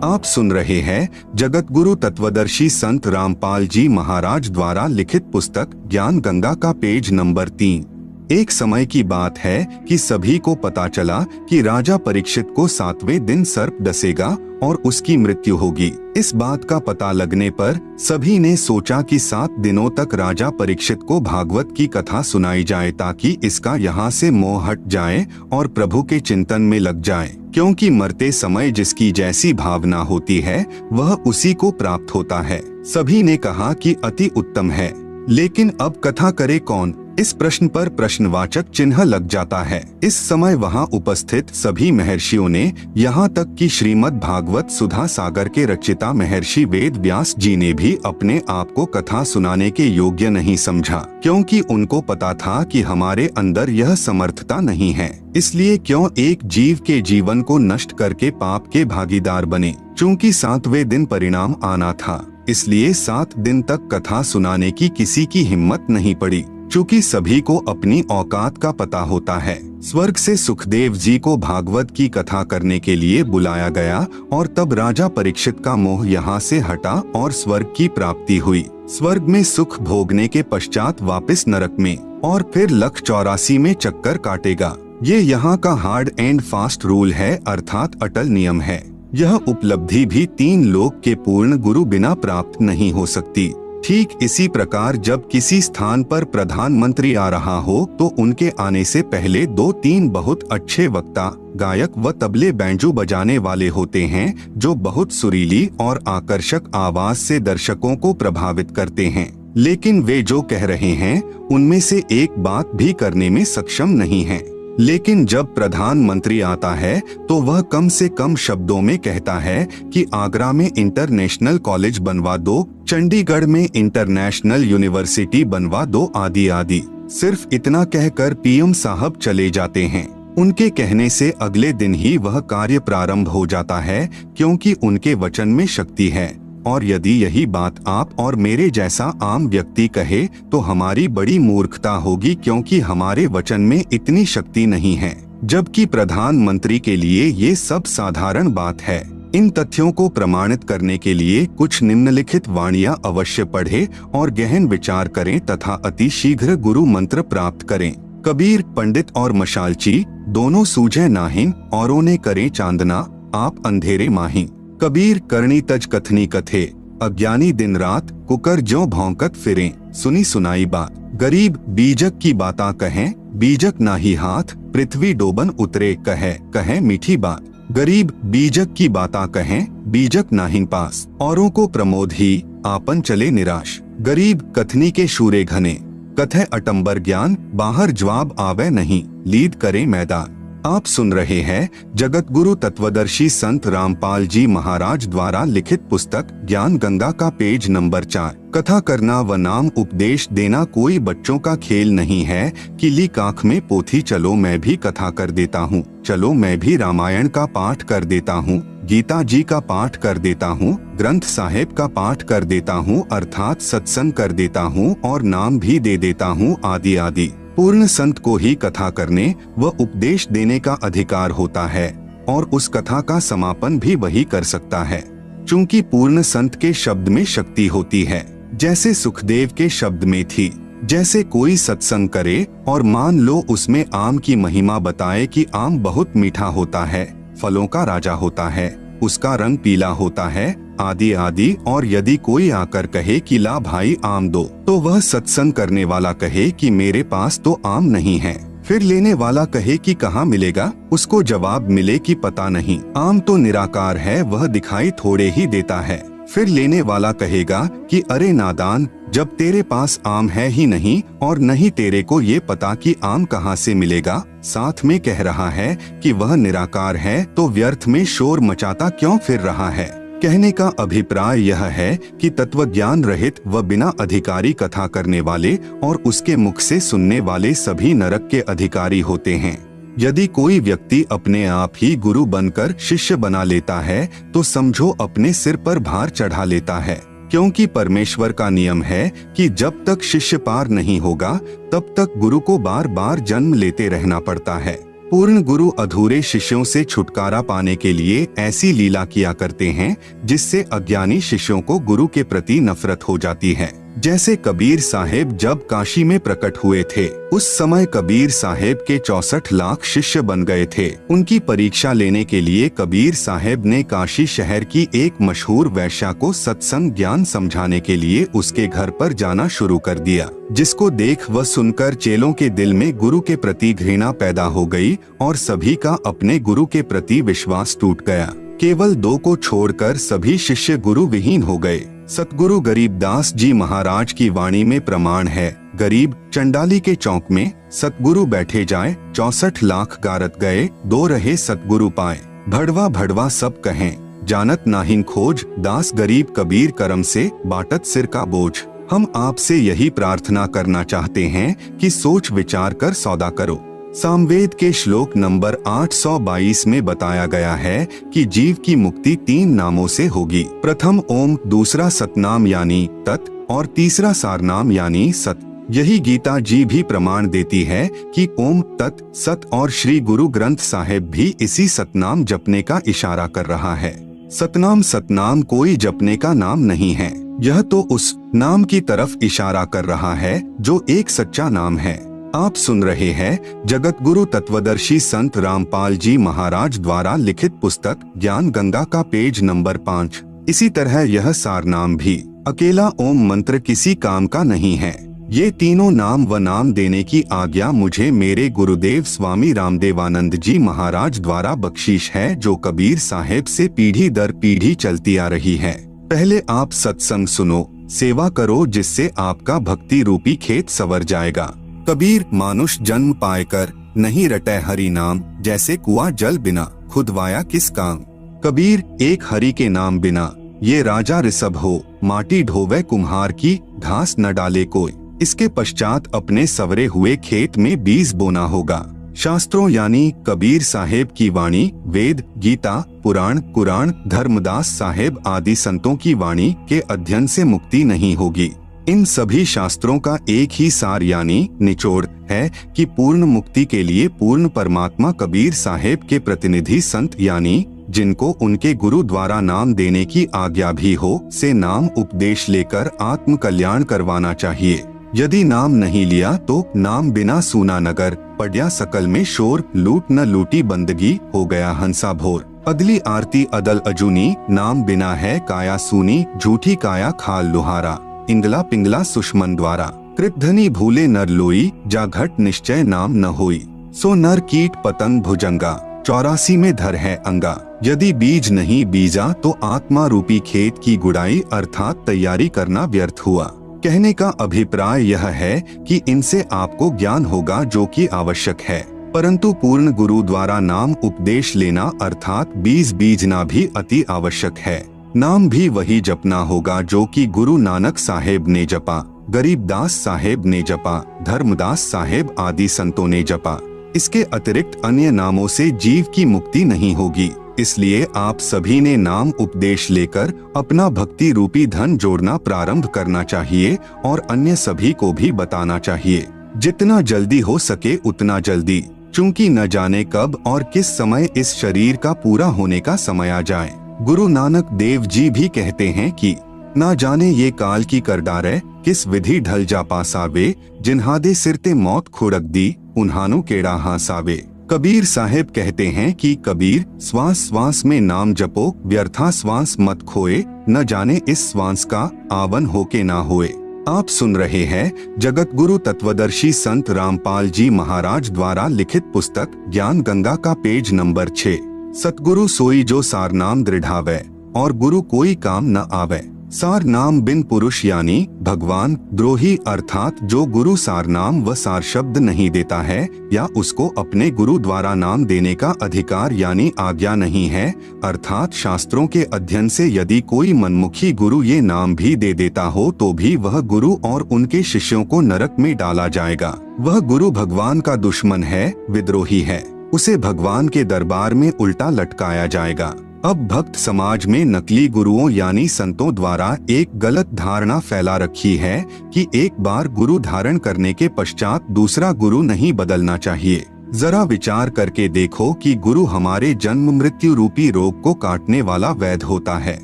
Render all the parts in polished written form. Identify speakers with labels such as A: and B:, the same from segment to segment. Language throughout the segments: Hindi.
A: आप सुन रहे हैं जगत गुरु तत्वदर्शी संत रामपाल जी महाराज द्वारा लिखित पुस्तक ज्ञान गंगा का पेज नंबर 3। एक समय की बात है कि सभी को पता चला कि राजा परीक्षित को 7वें दिन सर्प डसेगा और उसकी मृत्यु होगी। इस बात का पता लगने पर सभी ने सोचा कि 7 दिनों तक राजा परीक्षित को भागवत की कथा सुनाई जाए ताकि इसका यहाँ से मोह हट जाए और प्रभु के चिंतन में लग जाए, क्योंकि मरते समय जिसकी जैसी भावना होती है वह उसी को प्राप्त होता है। सभी ने कहा कि अति उत्तम है, लेकिन अब कथा करे कौन? इस प्रश्न पर प्रश्नवाचक चिन्ह लग जाता है। इस समय वहां उपस्थित सभी महर्षियों ने, यहाँ तक कि श्रीमद् भागवत सुधा सागर के रचिता महर्षि वेद व्यास जी ने भी अपने आप को कथा सुनाने के योग्य नहीं समझा, क्योंकि उनको पता था कि हमारे अंदर यह समर्थता नहीं है। इसलिए क्यों एक जीव के जीवन को नष्ट करके पाप के भागीदार बने। चूँकि 7वें दिन परिणाम आना था, इसलिए 7 दिन तक कथा सुनाने की किसी की हिम्मत नहीं पड़ी। चूँकि सभी को अपनी औकात का पता होता है, स्वर्ग से सुखदेव जी को भागवत की कथा करने के लिए बुलाया गया और तब राजा परीक्षित का मोह यहाँ से हटा और स्वर्ग की प्राप्ति हुई। स्वर्ग में सुख भोगने के पश्चात वापस नरक में और फिर 184 में चक्कर काटेगा। ये यहाँ का हार्ड एंड फास्ट रूल है, अर्थात अटल नियम है। यह उपलब्धि भी 3 लोक के पूर्ण गुरु बिना प्राप्त नहीं हो सकती। ठीक इसी प्रकार जब किसी स्थान पर प्रधानमंत्री आ रहा हो तो उनके आने से पहले 2-3 बहुत अच्छे वक्ता, गायक व तबले बैंजो बजाने वाले होते हैं, जो बहुत सुरीली और आकर्षक आवाज से दर्शकों को प्रभावित करते हैं। लेकिन वे जो कह रहे हैं उनमें से एक बात भी करने में सक्षम नहीं है। लेकिन जब प्रधानमंत्री आता है तो वह कम से कम शब्दों में कहता है कि आगरा में इंटरनेशनल कॉलेज बनवा दो, चंडीगढ़ में इंटरनेशनल यूनिवर्सिटी बनवा दो, आदि आदि। सिर्फ इतना कहकर पीएम साहब चले जाते हैं। उनके कहने से अगले दिन ही वह कार्य प्रारंभ हो जाता है, क्योंकि उनके वचन में शक्ति है। और यदि यही बात आप और मेरे जैसा आम व्यक्ति कहे तो हमारी बड़ी मूर्खता होगी, क्योंकि हमारे वचन में इतनी शक्ति नहीं है, जबकि प्रधानमंत्री के लिए ये सब साधारण बात है। इन तथ्यों को प्रमाणित करने के लिए कुछ निम्नलिखित वाणियां अवश्य पढ़ें और गहन विचार करें तथा अति शीघ्र गुरु मंत्र प्राप्त करें। कबीर पंडित और मशालची दोनों सूझे नाहिन, औरों ने करे चांदना, आप अंधेरे माही। कबीर करनी तज कथनी कथे, अज्ञानी दिन रात कुकर ज्यों भौंकत फिरें, सुनी सुनाई बात। गरीब बीजक की बाता कहें, बीजक नाही हाथ, पृथ्वी डोबन उतरे कहे, कहे मीठी बात। गरीब बीजक की बाता कहें, बीजक नाहिन पास, औरों को प्रमोद ही, आपन चले निराश। गरीब कथनी के शूरे घने, कथे अटंबर ज्ञान, बाहर जवाब आवे नहीं, लीद करे मैदान। आप सुन रहे हैं जगत गुरु तत्वदर्शी संत रामपाल जी महाराज द्वारा लिखित पुस्तक ज्ञान गंगा का पेज नंबर 4। कथा करना व नाम उपदेश देना कोई बच्चों का खेल नहीं है कि ली काख में पोथी, चलो मैं भी कथा कर देता हूँ, चलो मैं भी रामायण का पाठ कर देता हूँ, गीता जी का पाठ कर देता हूँ, ग्रंथ साहिब का पाठ कर देता हूँ, अर्थात सत्संग कर देता हूँ और नाम भी दे देता हूँ, आदि आदि। पूर्ण संत को ही कथा करने व उपदेश देने का अधिकार होता है और उस कथा का समापन भी वही कर सकता है। चूंकि पूर्ण संत के शब्द में शक्ति होती है, जैसे सुखदेव के शब्द में थी। जैसे कोई सत्संग करे और मान लो उसमें आम की महिमा बताए कि आम बहुत मीठा होता है, फलों का राजा होता है, उसका रंग पीला होता है, आदि आदि। और यदि कोई आकर कहे कि ला भाई आम दो, तो वह सत्संग करने वाला कहे कि मेरे पास तो आम नहीं है। फिर लेने वाला कहे कि कहाँ मिलेगा, उसको जवाब मिले कि पता नहीं, आम तो निराकार है, वह दिखाई थोड़े ही देता है। फिर लेने वाला कहेगा कि अरे नादान, जब तेरे पास आम है ही नहीं और नहीं तेरे को ये पता कि आम कहाँ से मिलेगा, साथ में कह रहा है कि वह निराकार है, तो व्यर्थ में शोर मचाता क्यों फिर रहा है। कहने का अभिप्राय यह है कि तत्वज्ञान रहित व बिना अधिकारी कथा करने वाले और उसके मुख से सुनने वाले सभी नरक के अधिकारी होते हैं। यदि कोई व्यक्ति अपने आप ही गुरु बनकर शिष्य बना लेता है तो समझो अपने सिर पर भार चढ़ा लेता है, क्योंकि परमेश्वर का नियम है कि जब तक शिष्य पार नहीं होगा तब तक गुरु को बार बार जन्म लेते रहना पड़ता है। पूर्ण गुरु अधूरे शिष्यों से छुटकारा पाने के लिए ऐसी लीला किया करते हैं जिससे अज्ञानी शिष्यों को गुरु के प्रति नफरत हो जाती है। जैसे कबीर साहेब जब काशी में प्रकट हुए थे, उस समय कबीर साहेब के 64 लाख शिष्य बन गए थे। उनकी परीक्षा लेने के लिए कबीर साहेब ने काशी शहर की एक मशहूर वैश्या को सत्संग ज्ञान समझाने के लिए उसके घर पर जाना शुरू कर दिया, जिसको देख व सुनकर चेलों के दिल में गुरु के प्रति घृणा पैदा हो गई और सभी का अपने गुरु के प्रति विश्वास टूट गया। केवल 2 को छोड़कर सभी शिष्य गुरु विहीन हो गए। सतगुरु गरीबदास जी महाराज की वाणी में प्रमाण है, गरीब चंडाली के चौक में सतगुरु बैठे जाए, 64 लाख गारत गए, 2 रहे सतगुरु पाए। भड़वा भड़वा सब कहें, जानत नाहिन खोज, दास गरीब कबीर करम से बाटत सिर का बोझ। हम आपसे यही प्रार्थना करना चाहते हैं कि सोच विचार कर सौदा करो। सामवेद के श्लोक नंबर 822 में बताया गया है कि जीव की मुक्ति 3 नामों से होगी। प्रथम ओम, दूसरा सतनाम यानी तत् और तीसरा सारनाम यानी सत। यही गीता जी भी प्रमाण देती है कि ओम, तत्, सत और श्री गुरु ग्रंथ साहिब भी इसी सतनाम जपने का इशारा कर रहा है। सतनाम कोई जपने का नाम नहीं है, यह तो उस नाम की तरफ इशारा कर रहा है जो एक सच्चा नाम है। आप सुन रहे हैं जगत गुरु तत्वदर्शी संत रामपाल जी महाराज द्वारा लिखित पुस्तक ज्ञान गंगा का पेज नंबर 5। इसी तरह यह सारनाम भी अकेला ओम मंत्र किसी काम का नहीं है। ये तीनों नाम व नाम देने की आज्ञा मुझे मेरे गुरुदेव स्वामी रामदेवानंद जी महाराज द्वारा बख्शीश है, जो कबीर साहेब से पीढ़ी दर पीढ़ी चलती आ रही है। पहले आप सत्संग सुनो, सेवा करो, जिससे आपका भक्ति रूपी खेत संवर जाएगा। कबीर मानुष जन्म पाएकर नहीं रटे हरि नाम, जैसे कुआं जल बिना खुदवाया किस काम। कबीर एक हरि के नाम बिना ये राजा ऋषभ हो, माटी ढोवे कुम्हार की, घास न डाले कोई। इसके पश्चात अपने सवरे हुए खेत में बीज बोना होगा। शास्त्रों यानी कबीर साहेब की वाणी, वेद, गीता, पुराण, कुरान, धर्मदास साहेब आदि संतों की वाणी के अध्ययन से मुक्ति नहीं होगी। इन सभी शास्त्रों का एक ही सार यानी निचोड़ है कि पूर्ण मुक्ति के लिए पूर्ण परमात्मा कबीर साहेब के प्रतिनिधि संत यानी जिनको उनके गुरु द्वारा नाम देने की आज्ञा भी हो, से नाम उपदेश लेकर आत्म कल्याण करवाना चाहिए। यदि नाम नहीं लिया तो नाम बिना सूना नगर, पड्या सकल में शोर, लूट न लूटी बंदगी, हो गया हंसा भोर। अदली आरती अदल अजूनी, नाम बिना है काया सूनी, झूठी काया खाल लुहारा। इंगला पिंगला सुषमन द्वारा, कृतधनी भूले नर लोई, जा घट निश्चय नाम न होई। सो नर कीट पतंग भुजंगा, 84 में धर है अंगा। यदि बीज नहीं बीजा तो आत्मा रूपी खेत की गुड़ाई अर्थात तैयारी करना व्यर्थ हुआ। कहने का अभिप्राय यह है कि इनसे आपको ज्ञान होगा जो कि आवश्यक है, परंतु पूर्ण गुरु द्वारा नाम उपदेश लेना अर्थात बीज बीजना भी अति आवश्यक है। नाम भी वही जपना होगा जो कि गुरु नानक साहेब ने जपा, गरीबदास साहेब ने जपा, धर्मदास साहेब आदि संतों ने जपा। इसके अतिरिक्त अन्य नामों से जीव की मुक्ति नहीं होगी। इसलिए आप सभी ने नाम उपदेश लेकर अपना भक्ति रूपी धन जोड़ना प्रारंभ करना चाहिए और अन्य सभी को भी बताना चाहिए। जितना जल्दी हो सके उतना जल्दी, चूंकि न जाने कब और किस समय इस शरीर का पूरा होने का समय आ जाए। गुरु नानक देव जी भी कहते हैं कि ना जाने ये काल की कर डारे, किस विधि ढल जा पासावे, जिन्हादे सिरते मौत खुड़क दी, उन्हानु केड़ा हासावे। कबीर साहेब कहते हैं कि कबीर श्वास श्वास में नाम जपो, व्यर्था श्वास मत खोए, न जाने इस श्वास का आवन हो के ना होए। आप सुन रहे हैं जगत गुरु तत्वदर्शी संत रामपाल जी महाराज द्वारा लिखित पुस्तक ज्ञान गंगा का पेज नंबर 6। सतगुरु सोई जो सार नाम दृढ़ावे, और गुरु कोई काम न आवे। सार नाम बिन पुरुष यानी भगवान द्रोही, अर्थात जो गुरु सार नाम व सार शब्द नहीं देता है या उसको अपने गुरु द्वारा नाम देने का अधिकार यानी आज्ञा नहीं है, अर्थात शास्त्रों के अध्ययन से यदि कोई मनमुखी गुरु ये नाम भी दे देता हो तो भी वह गुरु और उनके शिष्यों को नरक में डाला जाएगा। वह गुरु भगवान का दुश्मन है, विद्रोही है, उसे भगवान के दरबार में उल्टा लटकाया जाएगा। अब भक्त समाज में नकली गुरुओं यानी संतों द्वारा एक गलत धारणा फैला रखी है कि एक बार गुरु धारण करने के पश्चात दूसरा गुरु नहीं बदलना चाहिए। जरा विचार करके देखो कि गुरु हमारे जन्म मृत्यु रूपी रोग को काटने वाला वैद्य होता है।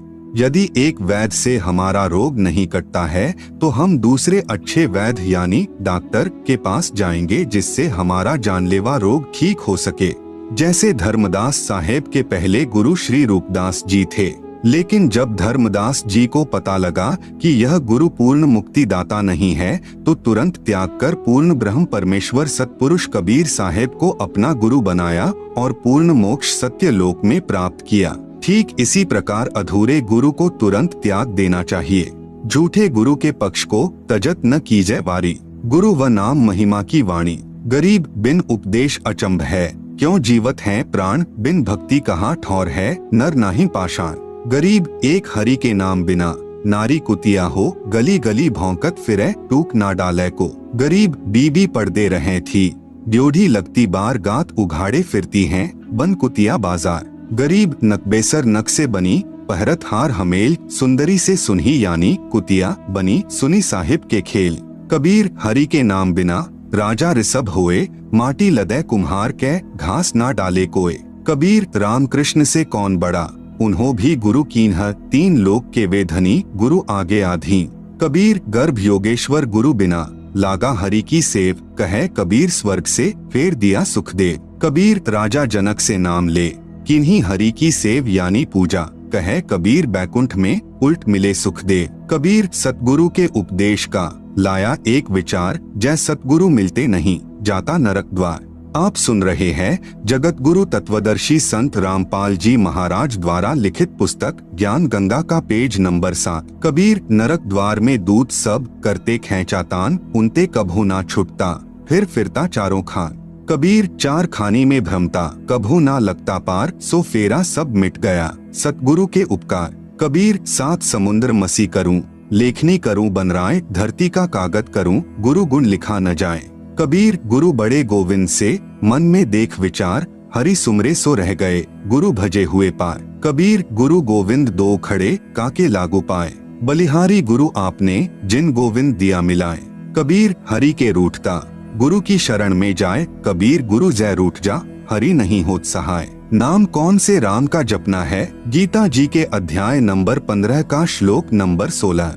A: यदि एक वैद्य से हमारा रोग नहीं कटता है तो हम दूसरे अच्छे वैद्य यानी डॉक्टर के पास जाएंगे, जिससे हमारा जानलेवा रोग ठीक हो सके। जैसे धर्मदास साहेब के पहले गुरु श्री रूपदास जी थे, लेकिन जब धर्मदास जी को पता लगा कि यह गुरु पूर्ण मुक्ति दाता नहीं है तो तुरंत त्याग कर पूर्ण ब्रह्म परमेश्वर सतपुरुष कबीर साहेब को अपना गुरु बनाया और पूर्ण मोक्ष सत्य लोक में प्राप्त किया। ठीक इसी प्रकार अधूरे गुरु को तुरंत त्याग देना चाहिए। झूठे गुरु के पक्ष को तजत न कीजय वारी, गुरु व नाम महिमा की वाणी। गरीब बिन उपदेश अचंभ है, क्यों जीवत हैं प्राण, बिन भक्ति कहाँ ठौर है, नर नाही पाषाण। गरीब एक हरि के नाम बिना, नारी कुतिया हो, गली गली भौंकत फिरे, टूक ना डाले को। गरीब बीबी पर्दे रहे थी, ड्योढ़ी लगती बार गात उघाड़े फिरती हैं, बन कुतिया बाजार। गरीब नकबेसर नक से बनी, पहरत हार हमेल, सुंदरी से सुनही यानी कुतिया बनी, सुनी साहिब के खेल। कबीर हरि के नाम बिना, राजा ऋषभ होए, माटी लदे कुम्हार के, घास ना डाले कोय। कबीर राम कृष्ण से कौन बड़ा, उन्हों भी गुरु कीन्ह, तीन लोक के वे धनी, गुरु आगे आधी। कबीर गर्भ योगेश्वर गुरु बिना, लागा हरि की सेव, कहे कबीर स्वर्ग से फेर दिया सुख दे। कबीर राजा जनक से नाम ले, किन्हीं हरि की सेव यानी पूजा, कहे कबीर बैकुंठ में उल्ट मिले सुख दे। कबीर सतगुरु के उपदेश का लाया एक विचार, जय सतगुरु मिलते नहीं, जाता नरक द्वार। आप सुन रहे हैं जगत गुरु तत्वदर्शी संत रामपाल जी महाराज द्वारा लिखित पुस्तक ज्ञान गंगा का पेज नंबर 7। कबीर नरक द्वार में दूत सब करते खेचातान, उनते कभू ना छुटता, फिर फिरता चारों खान। कबीर चार खानी में भ्रमता, कभू ना लगता पार, सो फेरा सब मिट गया सतगुरु के उपकार। कबीर सात समुद्र मसी करूं, लेखनी करूं बनराय, धरती का कागज करूं, गुरु गुण लिखा न जाए। कबीर गुरु बड़े गोविंद से, मन में देख विचार, हरि सुमरे सो रह गए, गुरु भजे हुए पार। कबीर गुरु गोविंद दो खड़े, काके लागू पाए, बलिहारी गुरु आपने, जिन गोविंद दिया मिलाए। कबीर हरि के रूठता, गुरु की शरण में जाए, कबीर गुरु जय रूठ जा, हरि नहीं होत सहाय। नाम कौन से राम का जपना है, गीता जी के अध्याय नंबर 15 का श्लोक नंबर 16।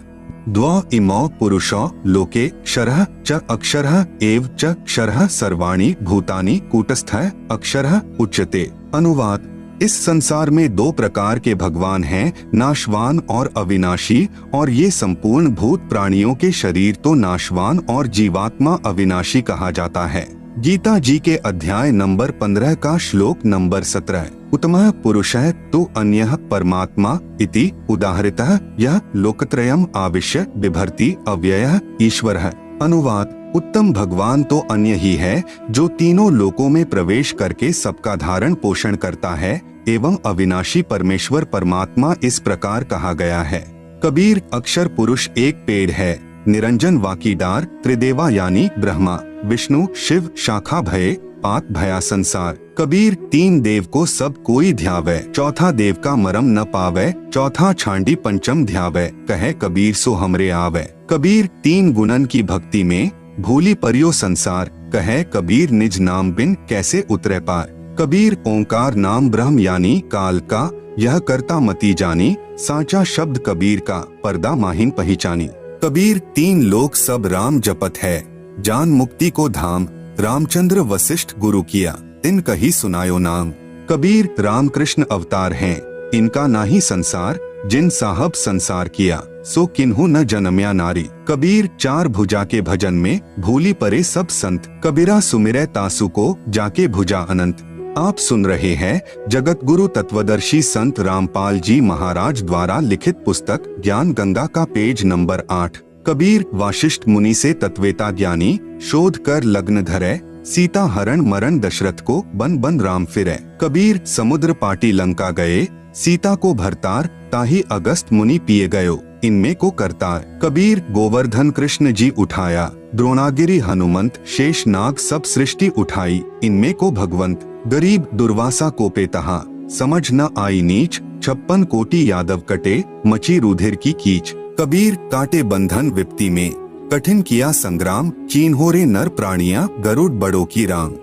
A: द्वौ इमौ पुरुषौ लोके क्षरः च अक्षरः एव च क्षरः सर्वाणि भूतानि कूटस्थः अक्षरः उच्यते। अनुवाद: इस संसार में दो प्रकार के भगवान हैं, नाशवान और अविनाशी, और ये संपूर्ण भूत प्राणियों के शरीर तो नाशवान और जीवात्मा अविनाशी कहा जाता है। गीता जी के अध्याय नंबर 15 का श्लोक नंबर 17। उत्तमः पुरुषः तु अन्यः परमात्मा इति उदाहृतः यः लोकत्रयम् आविश्य बिभर्ति अव्ययः ईश्वरः। अनुवाद: उत्तम भगवान तो अन्य ही है जो तीनों लोकों में प्रवेश करके सबका धारण पोषण करता है, एवं अविनाशी परमेश्वर परमात्मा इस प्रकार कहा गया है। कबीर अक्षर पुरुष एक पेड़ है, निरंजन वाकी डार, त्रिदेवा यानी ब्रह्मा विष्णु शिव शाखा भये, पात भया संसार। कबीर तीन देव को सब कोई ध्यावे, चौथा देव का मरम न पावे, चौथा छांडी पंचम ध्यावे, कहे कबीर सो हमरे आवे। कबीर तीन गुणन की भक्ति में, भूली परियो संसार, कहे कबीर निज नाम बिन कैसे उतरे पार। कबीर ओंकार नाम ब्रह्म यानी काल का, यह करता मती जानी, साचा शब्द कबीर का, पर्दा माहिन पहचानी। कबीर तीन लोक सब राम जपत है, जान मुक्ति को धाम, रामचंद्र वशिष्ठ गुरु किया, तिन कही सुनायो नाम। कबीर रामकृष्ण अवतार हैं, इनका नाही संसार, जिन साहब संसार किया, सो किन्हु न जन्म्या नारी। कबीर चार भुजा के भजन में, भूली परे सब संत, कबीरा सुमिरै तासु को, जाके भुजा अनंत। आप सुन रहे हैं जगत गुरु तत्वदर्शी संत रामपाल जी महाराज द्वारा लिखित पुस्तक ज्ञान गंगा का पेज नंबर 8। कबीर वाशिष्ठ मुनि से तत्वेता ज्ञानी, शोध कर लग्न धरे, सीता हरण मरण दशरथ को, बन बन राम फिरे। कबीर समुद्र पाटी लंका गए, सीता को भरतार, ताही अगस्त मुनि पिए गयो, इनमें को करतार। कबीर गोवर्धन कृष्ण जी उठाया, द्रोणागिरि हनुमंत, शेष नाग सब सृष्टि उठाई, इनमें को भगवंत। गरीब दुर्वासा को पेतहा, समझ न आई नीच, 56 कोटि यादव कटे, मची रुधिर की कीच। कबीर काटे बंधन विपत्ति में, कठिन किया संग्राम, चीन्होरे नर प्राणियां, गरुड़ बड़ों की राम।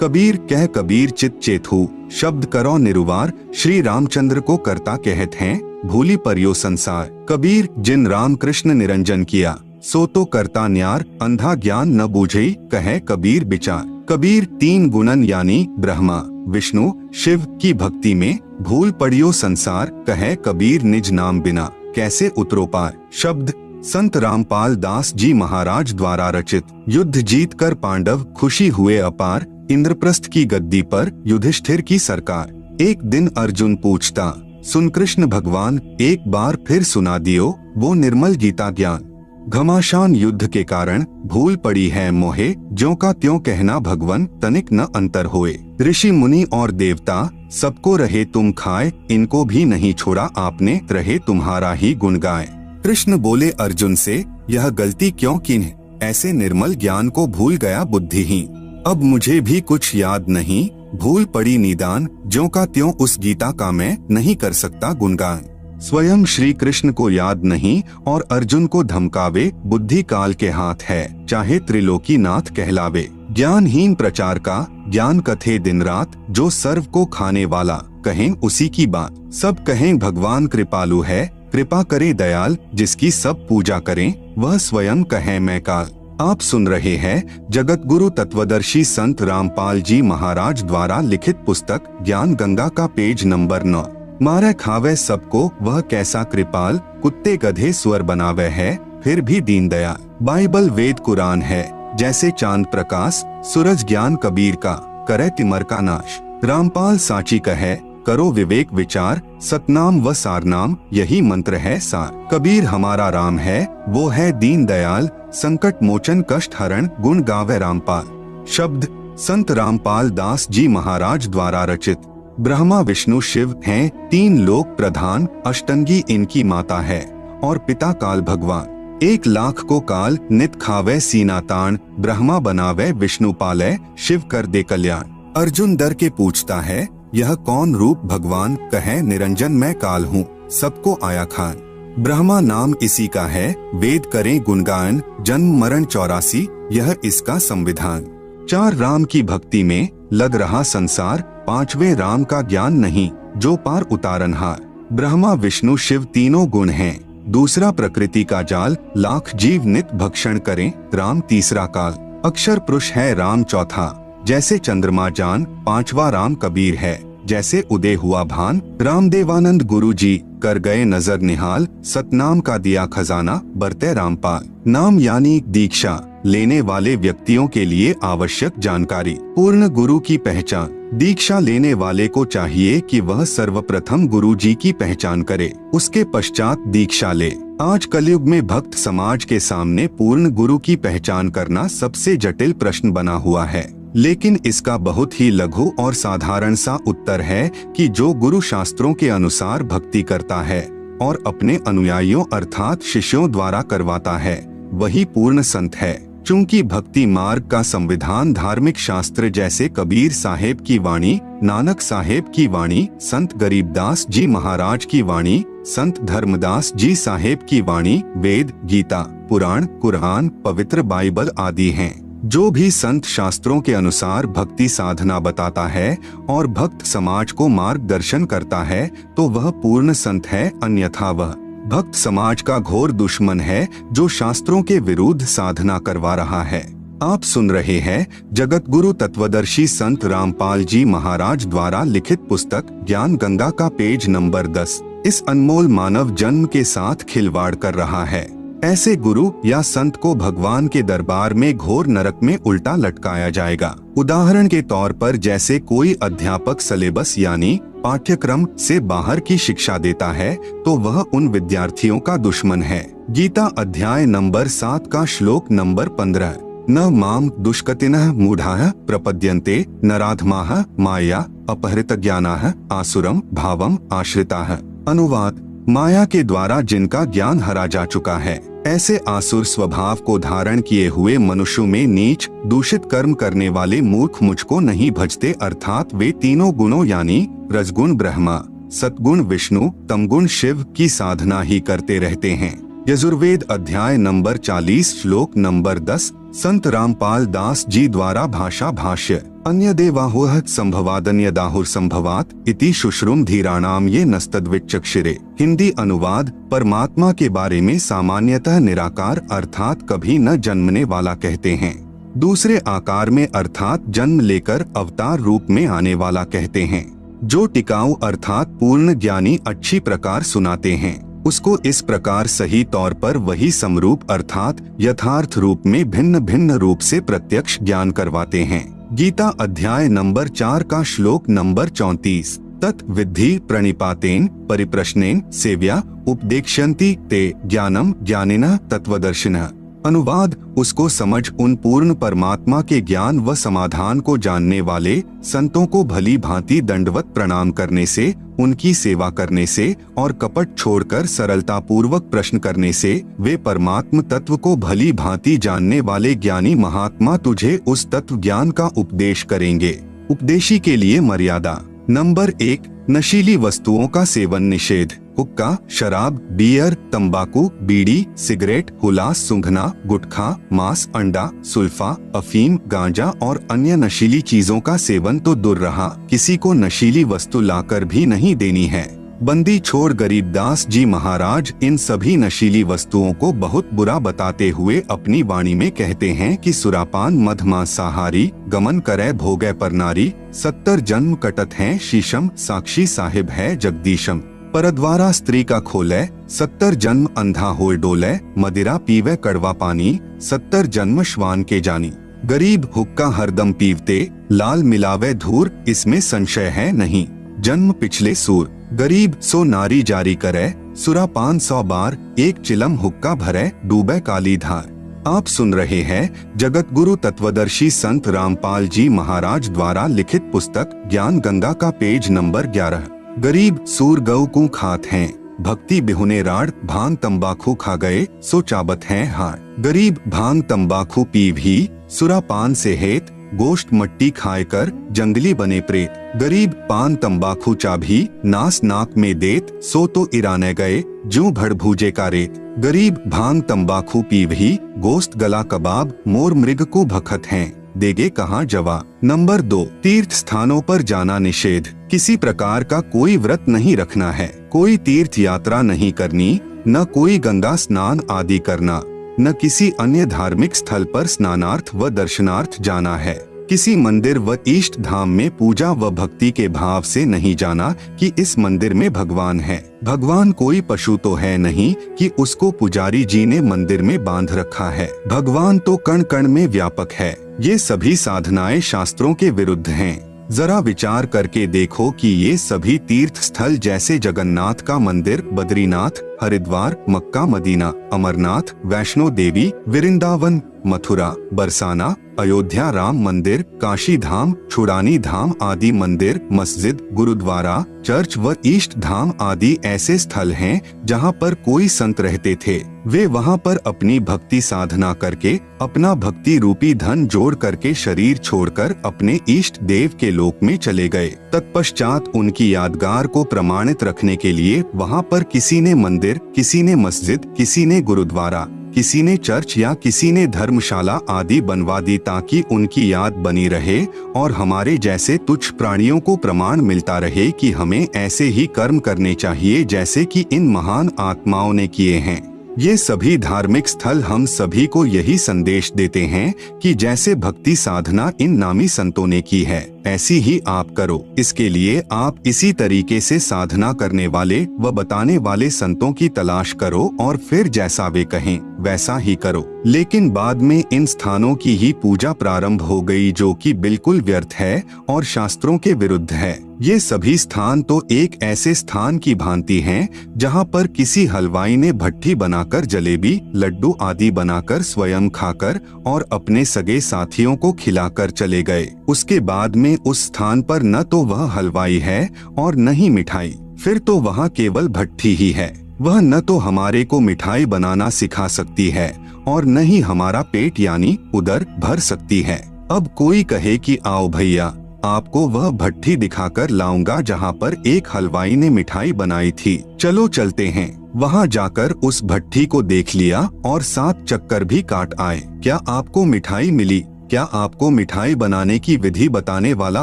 A: कबीर कह कबीर चित चेतु, शब्द करो निरुवार, श्री रामचंद्र को करता कहत हैं, भूली परियो संसार। कबीर जिन राम कृष्ण निरंजन किया, सो तो करता न्यार, अंधा ज्ञान न बूझई, कहे कबीर विचार। कबीर तीन गुणन यानी ब्रह्मा विष्णु शिव की भक्ति में भूल पड़ियो संसार, कहे कबीर निज नाम बिना, कैसे उतरो पार। शब्द संत रामपाल दास जी महाराज द्वारा रचित। युद्ध जीत कर पांडव खुशी हुए अपार, इंद्रप्रस्थ की गद्दी पर युधिष्ठिर की सरकार। एक दिन अर्जुन पूछता, सुन कृष्ण भगवान, एक बार फिर सुना दियो वो निर्मल गीता ज्ञान। घमासान युद्ध के कारण भूल पड़ी है मोहे, ज्यों का त्यों कहना भगवन, तनिक न अंतर होए। ऋषि मुनि और देवता सबको रहे तुम खाए, इनको भी नहीं छोड़ा आपने, रहे तुम्हारा ही गुण गाए। कृष्ण बोले अर्जुन से, यह गलती क्यों की, ऐसे निर्मल ज्ञान को भूल गया बुद्धिहीन। अब मुझे भी कुछ याद नहीं, भूल पड़ी निदान, ज्यों का त्यों उस गीता का मैं नहीं कर सकता गुणगान। स्वयं श्री कृष्ण को याद नहीं और अर्जुन को धमकावे, बुद्धि काल के हाथ है, चाहे त्रिलोकी नाथ कहलावे। ज्ञानहीन प्रचार का ज्ञान कथे दिन रात, जो सर्व को खाने वाला कहें उसी की बात। सब कहें भगवान कृपालु है, कृपा करे दयाल, जिसकी सब पूजा करें वह स्वयं कहे मैं काल। आप सुन रहे हैं जगत गुरु तत्वदर्शी संत रामपाल जी महाराज द्वारा लिखित पुस्तक ज्ञान गंगा का पेज नंबर 9। मारे खावे सबको वह कैसा कृपाल, कुत्ते गधे स्वर बनावे है, फिर भी दीन दयाल। बाइबल वेद कुरान है जैसे चांद प्रकाश, सूरज ज्ञान कबीर का करे तिमर का नाश। रामपाल साची कहे करो विवेक विचार, सतनाम व सारनाम यही मंत्र है सार। कबीर हमारा राम है, वो है दीन दयाल, संकट मोचन कष्ट हरण, गुण गावे रामपाल। शब्द संत रामपाल दास जी महाराज द्वारा रचित। ब्रह्मा विष्णु शिव हैं तीन लोक प्रधान, अष्टंगी इनकी माता है और पिता काल भगवान। 1,00,000 को काल नित खावे सीना तान, ब्रह्मा बनावे विष्णु पाले, शिव कर दे कल्याण। अर्जुन डर के पूछता है, यह कौन रूप भगवान, कहे निरंजन मैं काल हूँ, सबको आया खान। ब्रह्मा नाम इसी का है, वेद करें गुणगान, जन्म मरण 84 यह इसका संविधान। 4 राम की भक्ति में लग रहा संसार, 5वें राम का ज्ञान नहीं, जो पार उतारनहार। ब्रह्मा विष्णु शिव तीनों गुण हैं, दूसरा प्रकृति का जाल, लाख जीव नित भक्षण करें, राम तीसरा काल। अक्षर पुरुष है राम चौथा, जैसे चंद्रमा जान, 5वां राम कबीर है, जैसे उदय हुआ भान। रामदेवानंद गुरु जी कर गए नजर निहाल, सतनाम का दिया खजाना, बरते रामपाल। नाम यानी दीक्षा लेने वाले व्यक्तियों के लिए आवश्यक जानकारी। पूर्ण गुरु की पहचान। दीक्षा लेने वाले को चाहिए कि वह सर्वप्रथम गुरु जी की पहचान करे, उसके पश्चात दीक्षा ले। आज कलयुग में भक्त समाज के सामने पूर्ण गुरु की पहचान करना सबसे जटिल प्रश्न बना हुआ है, लेकिन इसका बहुत ही लघु और साधारण सा उत्तर है कि जो गुरु शास्त्रों के अनुसार भक्ति करता है और अपने अनुयायियों अर्थात शिष्यों द्वारा करवाता है, वही पूर्ण संत है। चूंकि भक्ति मार्ग का संविधान धार्मिक शास्त्र जैसे कबीर साहेब की वाणी, नानक साहेब की वाणी, संत गरीबदास जी महाराज की वाणी, संत धर्मदास जी साहेब की वाणी, वेद, गीता, पुराण, कुरान, पवित्र बाइबल आदि हैं। जो भी संत शास्त्रों के अनुसार भक्ति साधना बताता है और भक्त समाज को मार्गदर्शन करता है तो वह पूर्ण संत है, अन्यथा वह भक्त समाज का घोर दुश्मन है जो शास्त्रों के विरुद्ध साधना करवा रहा है। आप सुन रहे हैं जगत गुरु तत्वदर्शी संत रामपाल जी महाराज द्वारा लिखित पुस्तक ज्ञान गंगा का पेज नंबर 10। इस अनमोल मानव जन्म के साथ खिलवाड़ कर रहा है। ऐसे गुरु या संत को भगवान के दरबार में घोर नरक में उल्टा लटकाया जाएगा। उदाहरण के तौर पर जैसे कोई अध्यापक सिलेबस यानी पाठ्यक्रम से बाहर की शिक्षा देता है तो वह उन विद्यार्थियों का दुश्मन है। गीता अध्याय नंबर 7 का श्लोक नंबर 15। न माम दुष्कृतिनः मूढ़ाः प्रपद्यन्ते नराधमाः माया अपहृत ज्ञानाः आसुरम भावम आश्रिताः। अनुवाद: माया के द्वारा जिनका ज्ञान हरा जा चुका है, ऐसे आसुर स्वभाव को धारण किए हुए मनुष्यों में नीच दूषित कर्म करने वाले मूर्ख मुझको नहीं भजते, अर्थात वे तीनों गुणों यानी रजगुण ब्रह्मा, सतगुण विष्णु, तमगुण शिव की साधना ही करते रहते हैं। यजुर्वेद अध्याय नंबर 40 श्लोक नंबर 10। संत रामपाल दास जी द्वारा भाषा भाष्य। अन्य देवाहुः संभवादन्यदाहुर संभवात इति शुश्रुम धीराणाम ये नस्तद्विचक्षिरे। हिंदी अनुवाद, परमात्मा के बारे में सामान्यतः निराकार अर्थात कभी न जन्मने वाला कहते हैं। दूसरे आकार में अर्थात जन्म लेकर अवतार रूप में आने वाला कहते हैं। जो टिकाऊ अर्थात पूर्ण ज्ञानी अच्छी प्रकार सुनाते हैं, उसको इस प्रकार सही तौर पर वही समरूप अर्थात यथार्थ रूप में भिन्न भिन्न रूप से प्रत्यक्ष ज्ञान करवाते हैं। गीता अध्याय नंबर 4 का श्लोक नंबर 34। तत् विद्धि प्रणिपातेन परिप्रश्नेन सेव्या उपदेक्ष्यन्ति ते ज्ञानम ज्ञानिनः तत्वदर्शिनः। अनुवाद, उसको समझ उन पूर्ण परमात्मा के ज्ञान व समाधान को जानने वाले संतों को भली भांति दंडवत प्रणाम करने से, उनकी सेवा करने से और कपट छोड़कर सरलता पूर्वक प्रश्न करने से वे परमात्म तत्व को भली भांति जानने वाले ज्ञानी महात्मा तुझे उस तत्व ज्ञान का उपदेश करेंगे। उपदेशी के लिए मर्यादा। नंबर 1, नशीली वस्तुओं का सेवन निषेध। हुक्का, शराब, बियर, तंबाकू, बीड़ी, सिगरेट, हुलास, सूंघना, गुटखा, मांस, अंडा, सुल्फा, अफीम, गांजा और अन्य नशीली चीजों का सेवन तो दूर रहा, किसी को नशीली वस्तु लाकर भी नहीं देनी है। बंदी छोड़ गरीबदास जी महाराज इन सभी नशीली वस्तुओं को बहुत बुरा बताते हुए अपनी वाणी में कहते हैं कि सुरापान मधमांसाहारी, गमन करे भोगे पर नारी, 70 जन्म कटत हैं शीशम, साक्षी साहिब है जगदीशम। परद्वारा स्त्री का खोले, 70 जन्म अंधा होए डोले, मदिरा पीवे कड़वा पानी, 70 जन्म श्वान के जानी। गरीब हुक्का हरदम पीवते, लाल मिलावे धूर, इसमें संशय है नहीं, जन्म पिछले सूर। गरीब सो नारी जारी करे, सुरापान 100 बार, एक चिलम हुक्का भरे, डूबे काली धार। आप सुन रहे हैं जगत गुरु तत्वदर्शी संत रामपाल जी महाराज द्वारा लिखित पुस्तक ज्ञान गंगा का पेज नंबर 11। गरीब सूर गऊ को खात हैं, भक्ति बिहुने राड़, भांग तंबाकू खा गए सो चाबत हैं हार। गरीब भांग तंबाकू पी भी, सुरापान से हेत, गोश्त मट्टी खाए कर जंगली बने प्रेत। गरीब पान तंबाकू चाभी, नास नाक में देत, सो तो इराने गए जो भड़ भूजे का रेत। गरीब भांग तंबाकू पी भी, गोश्त गला कबाब, मोर मृग को भखत हैं, देगे कहाँ जवाब। नंबर 2, तीर्थ स्थानों पर जाना निषेध। किसी प्रकार का कोई व्रत नहीं रखना है, कोई तीर्थ यात्रा नहीं करनी, न कोई गंगा स्नान आदि करना, न किसी अन्य धार्मिक स्थल पर स्नानार्थ व दर्शनार्थ जाना है। किसी मंदिर व इष्ट धाम में पूजा व भक्ति के भाव से नहीं जाना कि इस मंदिर में भगवान है। भगवान कोई पशु तो है नहीं कि उसको पुजारी जी ने मंदिर में बांध रखा है। भगवान तो कण कण में व्यापक है। ये सभी साधनाएं शास्त्रों के विरुद्ध हैं। जरा विचार करके देखो कि ये सभी तीर्थ स्थल जैसे जगन्नाथ का मंदिर, बद्रीनाथ, हरिद्वार, मक्का मदीना, अमरनाथ, वैष्णो देवी, वृंदावन, मथुरा, बरसाना, अयोध्या राम मंदिर, काशी धाम, छुड़ानी धाम आदि मंदिर, मस्जिद, गुरुद्वारा, चर्च व इष्ट धाम आदि ऐसे स्थल हैं जहाँ पर कोई संत रहते थे। वे वहाँ पर अपनी भक्ति साधना करके अपना भक्ति रूपी धन जोड़ करके शरीर छोड़कर अपने इष्ट देव के लोक में चले गए। तत्पश्चात उनकी यादगार को प्रमाणित रखने के लिए वहाँ पर किसी ने मंदिर, किसी ने मस्जिद, किसी ने गुरुद्वारा, किसी ने चर्च या किसी ने धर्मशाला आदि बनवा दी ताकि उनकी याद बनी रहे और हमारे जैसे तुच्छ प्राणियों को प्रमाण मिलता रहे कि हमें ऐसे ही कर्म करने चाहिए जैसे कि इन महान आत्माओं ने किए हैं। ये सभी धार्मिक स्थल हम सभी को यही संदेश देते हैं कि जैसे भक्ति साधना इन नामी संतों ने की है ऐसी ही आप करो। इसके लिए आप इसी तरीके से साधना करने वाले व बताने वाले संतों की तलाश करो और फिर जैसा वे कहें वैसा ही करो। लेकिन बाद में इन स्थानों की ही पूजा प्रारंभ हो गई जो कि बिल्कुल व्यर्थ है और शास्त्रों के विरुद्ध है। ये सभी स्थान तो एक ऐसे स्थान की भांति हैं जहाँ पर किसी हलवाई ने भट्ठी बनाकर जलेबी, लड्डू आदि बनाकर स्वयं खाकर और अपने सगे साथियों को खिलाकर चले गए। उसके बाद में उस स्थान पर न तो वह हलवाई है और न ही मिठाई, फिर तो वहाँ केवल भट्ठी ही है। वह न तो हमारे को मिठाई बनाना सिखा सकती है और न ही हमारा पेट यानी उदर भर सकती है। अब कोई कहे कि आओ भैया आपको वह भट्ठी दिखाकर लाऊंगा जहाँ पर एक हलवाई ने मिठाई बनाई थी। चलो चलते हैं। वहाँ जाकर उस भट्ठी को देख लिया और 7 चक्कर भी काट आए। क्या आपको मिठाई मिली? क्या आपको मिठाई बनाने की विधि बताने वाला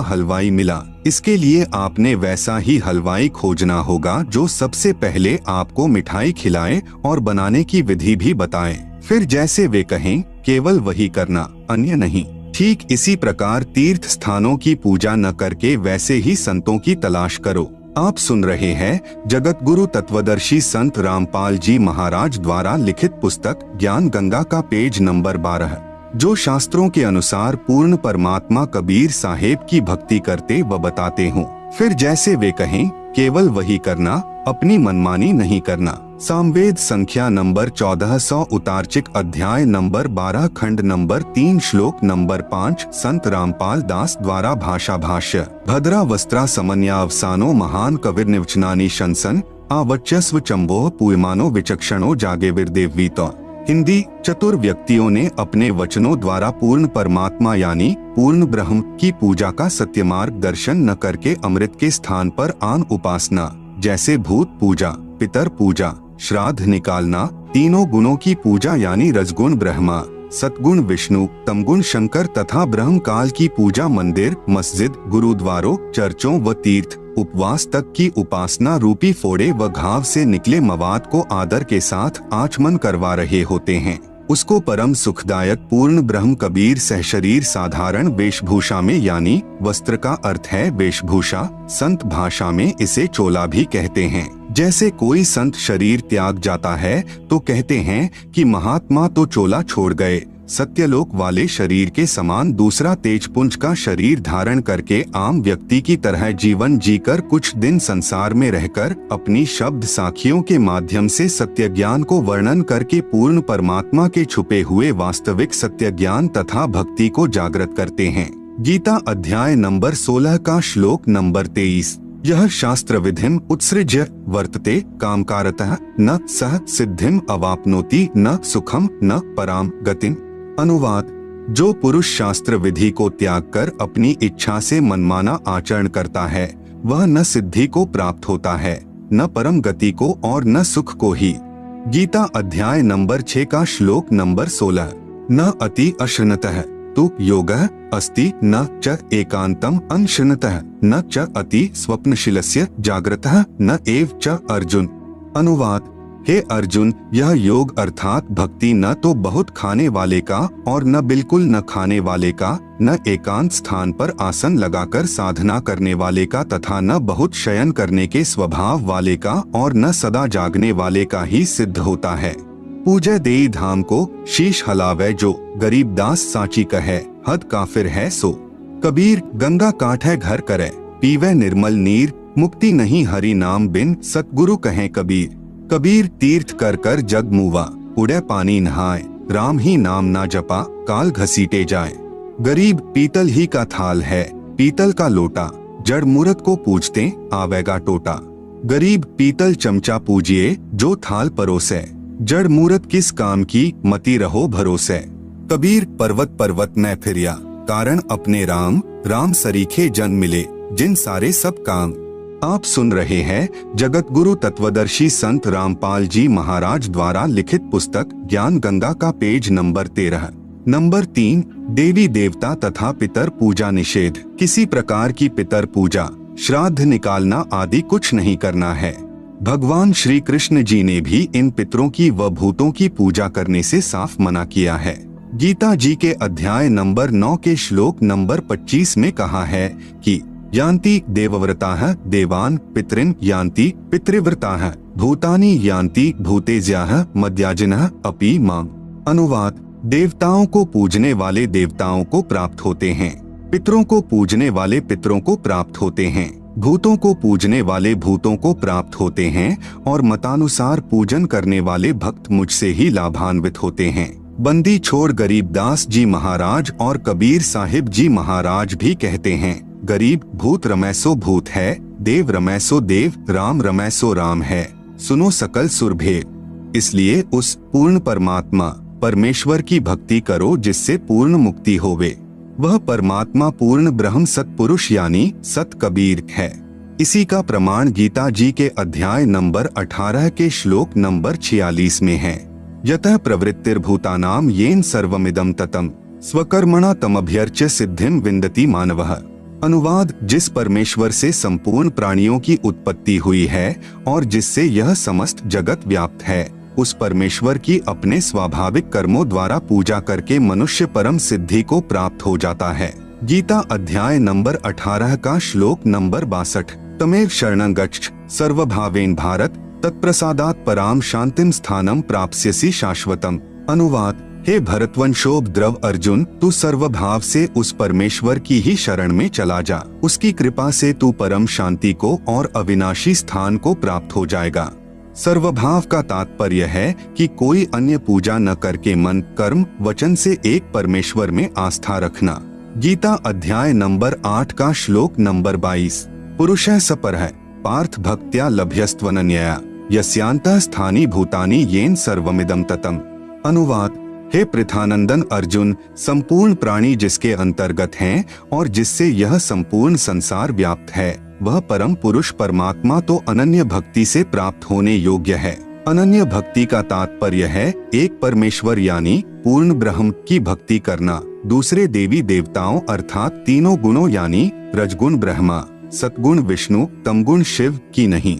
A: हलवाई मिला? इसके लिए आपने वैसा ही हलवाई खोजना होगा जो सबसे पहले आपको मिठाई खिलाए और बनाने की विधि भी बताए। फिर जैसे वे कहें केवल वही करना, अन्य नहीं। ठीक इसी प्रकार तीर्थ स्थानों की पूजा न करके वैसे ही संतों की तलाश करो। आप सुन रहे हैं जगत गुरु तत्वदर्शी संत रामपाल जी महाराज द्वारा लिखित पुस्तक ज्ञान गंगा का पेज नंबर 12। जो शास्त्रों के अनुसार पूर्ण परमात्मा कबीर साहेब की भक्ति करते व बताते हों। फिर जैसे वे कहें केवल वही करना, अपनी मनमानी नहीं करना। सामवेद संख्या नंबर 1400 उतारचिक अध्याय नंबर 12 खंड नंबर 3 श्लोक नंबर 5 संत रामपाल दास द्वारा भाषा भाष्य। भद्रा वस्त्रा समन्यावसानो महान कविर्निवचनानि शंसन आवच्यस्व चंबोह पूयमानो विचक्षणो जागेविर्देवीतो। हिंदी। चतुर व्यक्तियों ने अपने वचनों द्वारा पूर्ण परमात्मा यानी पूर्ण ब्रह्म की पूजा का सत्य मार्ग दर्शन न करके अमृत के स्थान पर आन उपासना जैसे भूत पूजा, पितर पूजा, श्राद्ध निकालना, तीनों गुणों की पूजा यानी रजगुण ब्रह्मा, सतगुण विष्णु, तमगुण शंकर तथा ब्रह्म काल की पूजा मंदिर, मस्जिद, गुरुद्वारों, चर्चों व तीर्थ, उपवास तक की उपासना रूपी फोड़े व घाव से निकले मवाद को आदर के साथ आचमन करवा रहे होते हैं। उसको परम सुखदायक पूर्ण ब्रह्म कबीर सहशरीर साधारण वेशभूषा में यानी वस्त्र का अर्थ है वेशभूषा, संत भाषा में इसे चोला भी कहते हैं। जैसे कोई संत शरीर त्याग जाता है तो कहते हैं कि महात्मा तो चोला छोड़ गए। सत्यलोक वाले शरीर के समान दूसरा तेजपुंज का शरीर धारण करके आम व्यक्ति की तरह जीवन जीकर कुछ दिन संसार में रहकर अपनी शब्द साखियों के माध्यम से सत्य ज्ञान को वर्णन करके पूर्ण परमात्मा के छुपे हुए वास्तविक सत्य ज्ञान तथा भक्ति को जागृत करते हैं। गीता अध्याय नंबर 16 का श्लोक नंबर 23। यह शास्त्र विधिम उत्सृज्य वर्तते कामकारतः न सह सिद्धिम अवाप्नोति न सुखम न पराम गतिम। अनुवाद। जो पुरुष शास्त्र विधि को त्याग कर अपनी इच्छा से मनमाना आचरण करता है वह न सिद्धि को प्राप्त होता है, न परम गति को और न सुख को ही। गीता अध्याय नंबर 6 का श्लोक नंबर 16। न अति अश्रनतः तु योगः अस्ति न च एकांतम अनश्रनतः न च अति स्वप्नशीलस्य जागृतः न एव च अर्जुन। अनुवाद। हे अर्जुन, यह योग अर्थात भक्ति न तो बहुत खाने वाले का और न बिल्कुल न खाने वाले का, न एकांत स्थान पर आसन लगाकर साधना करने वाले का तथा न बहुत शयन करने के स्वभाव वाले का और न सदा जागने वाले का ही सिद्ध होता है। पूजय देई धाम को शीश हलावे जो, गरीबदास साची कहे हद काफिर है सो। कबीर गंगा काठे घर करे पीवे निर्मल नीर, मुक्ति नहीं हरि नाम बिन सतगुरु कहे कबीर। कबीर तीर्थ कर कर जग मुवा, उड़े पानी नहाए, राम ही नाम ना जपा काल घसीटे जाए। गरीब पीतल ही का थाल है, पीतल का लोटा, जड़ मूर्त को पूजते आवेगा टोटा। गरीब पीतल चमचा पूजिए जो थाल परोसे, जड़ मूर्त किस काम की मती रहो भरोसे। कबीर पर्वत पर्वत न फिरिया, कारण अपने राम, राम सरीखे जन मिले जिन सारे सब काम। आप सुन रहे हैं जगत गुरु तत्वदर्शी संत रामपाल जी महाराज द्वारा लिखित पुस्तक ज्ञान गंगा का पेज नंबर 13। नंबर 3 देवी देवता तथा पितर पूजा निषेध। किसी प्रकार की पितर पूजा, श्राद्ध निकालना आदि कुछ नहीं करना है। भगवान श्री कृष्ण जी ने भी इन पितरों की व भूतों की पूजा करने से साफ मना किया है। गीता जी के अध्याय नंबर 9 के श्लोक नंबर 25 में कहा है कि यान्ति देवव्रताः देवान् पितॄन् यान्ति पितृव्रताः भूतानि यान्ति भूतेज्याः मद्याजिनः अपि माम्। अनुवाद। देवताओं को पूजने वाले देवताओं को प्राप्त होते हैं, पितरों को पूजने वाले पितरों को प्राप्त होते हैं, भूतों को पूजने वाले भूतों को प्राप्त होते हैं और मतानुसार पूजन करने वाले भक्त मुझसे ही लाभान्वित होते हैं। बंदी छोड़ गरीबदास जी महाराज और कबीर साहिब जी महाराज भी कहते हैं, गरीब भूत रमैसो भूत है, देव रमैसो देव, राम रमैसो राम है, सुनो सकल सुर भेद। इसलिए उस पूर्ण परमात्मा परमेश्वर की भक्ति करो जिससे पूर्ण मुक्ति होवे। वह परमात्मा पूर्ण ब्रह्म सतपुरुष यानी सत कबीर है। इसी का प्रमाण गीता जी के अध्याय नंबर 18 के श्लोक नंबर 46 में है। यतः प्रवृत्तिर्भूतानाम येन सर्वमिदं ततम् स्वकर्मणा तमभ्यर्च्य सिद्धिं विन्दति मानवः। अनुवाद, जिस परमेश्वर से संपूर्ण प्राणियों की उत्पत्ति हुई है और जिससे यह समस्त जगत व्याप्त है, उस परमेश्वर की अपने स्वाभाविक कर्मों द्वारा पूजा करके मनुष्य परम सिद्धि को प्राप्त हो जाता है। गीता अध्याय नंबर 18 का श्लोक नंबर 62। तमेव शरणं गच्छ सर्वभावेन भारत तत्प्रसादात् पराम शांतिम स्थानम प्राप्स्यसि शाश्वतम। अनुवाद, हे भरतवंशोभ द्रव अर्जुन, तू सर्वभाव से उस परमेश्वर की ही शरण में चला जा। उसकी कृपा से तू परम शांति को और अविनाशी स्थान को प्राप्त हो जाएगा। सर्वभाव का तात्पर्य है कि कोई अन्य पूजा न करके मन, कर्म, वचन से एक परमेश्वर में आस्था रखना। गीता अध्याय नंबर 8 का श्लोक नंबर 22। पुरुषः सपरः पार्थ भक्त्या लभ्यस्त्वनन्यया यस्यान्तः स्थानि भूतानि येन सर्वमिदं ततम्। अनुवाद, हे पृथानंदन अर्जुन, संपूर्ण प्राणी जिसके अंतर्गत हैं और जिससे यह संपूर्ण संसार व्याप्त है, वह परम पुरुष परमात्मा तो अनन्य भक्ति से प्राप्त होने योग्य है। अनन्य भक्ति का तात्पर्य है एक परमेश्वर यानी पूर्ण ब्रह्म की भक्ति करना, दूसरे देवी देवताओं अर्थात तीनों गुणों यानी रजगुण ब्रह्मा, सतगुण विष्णु, तमगुण शिव की नहीं।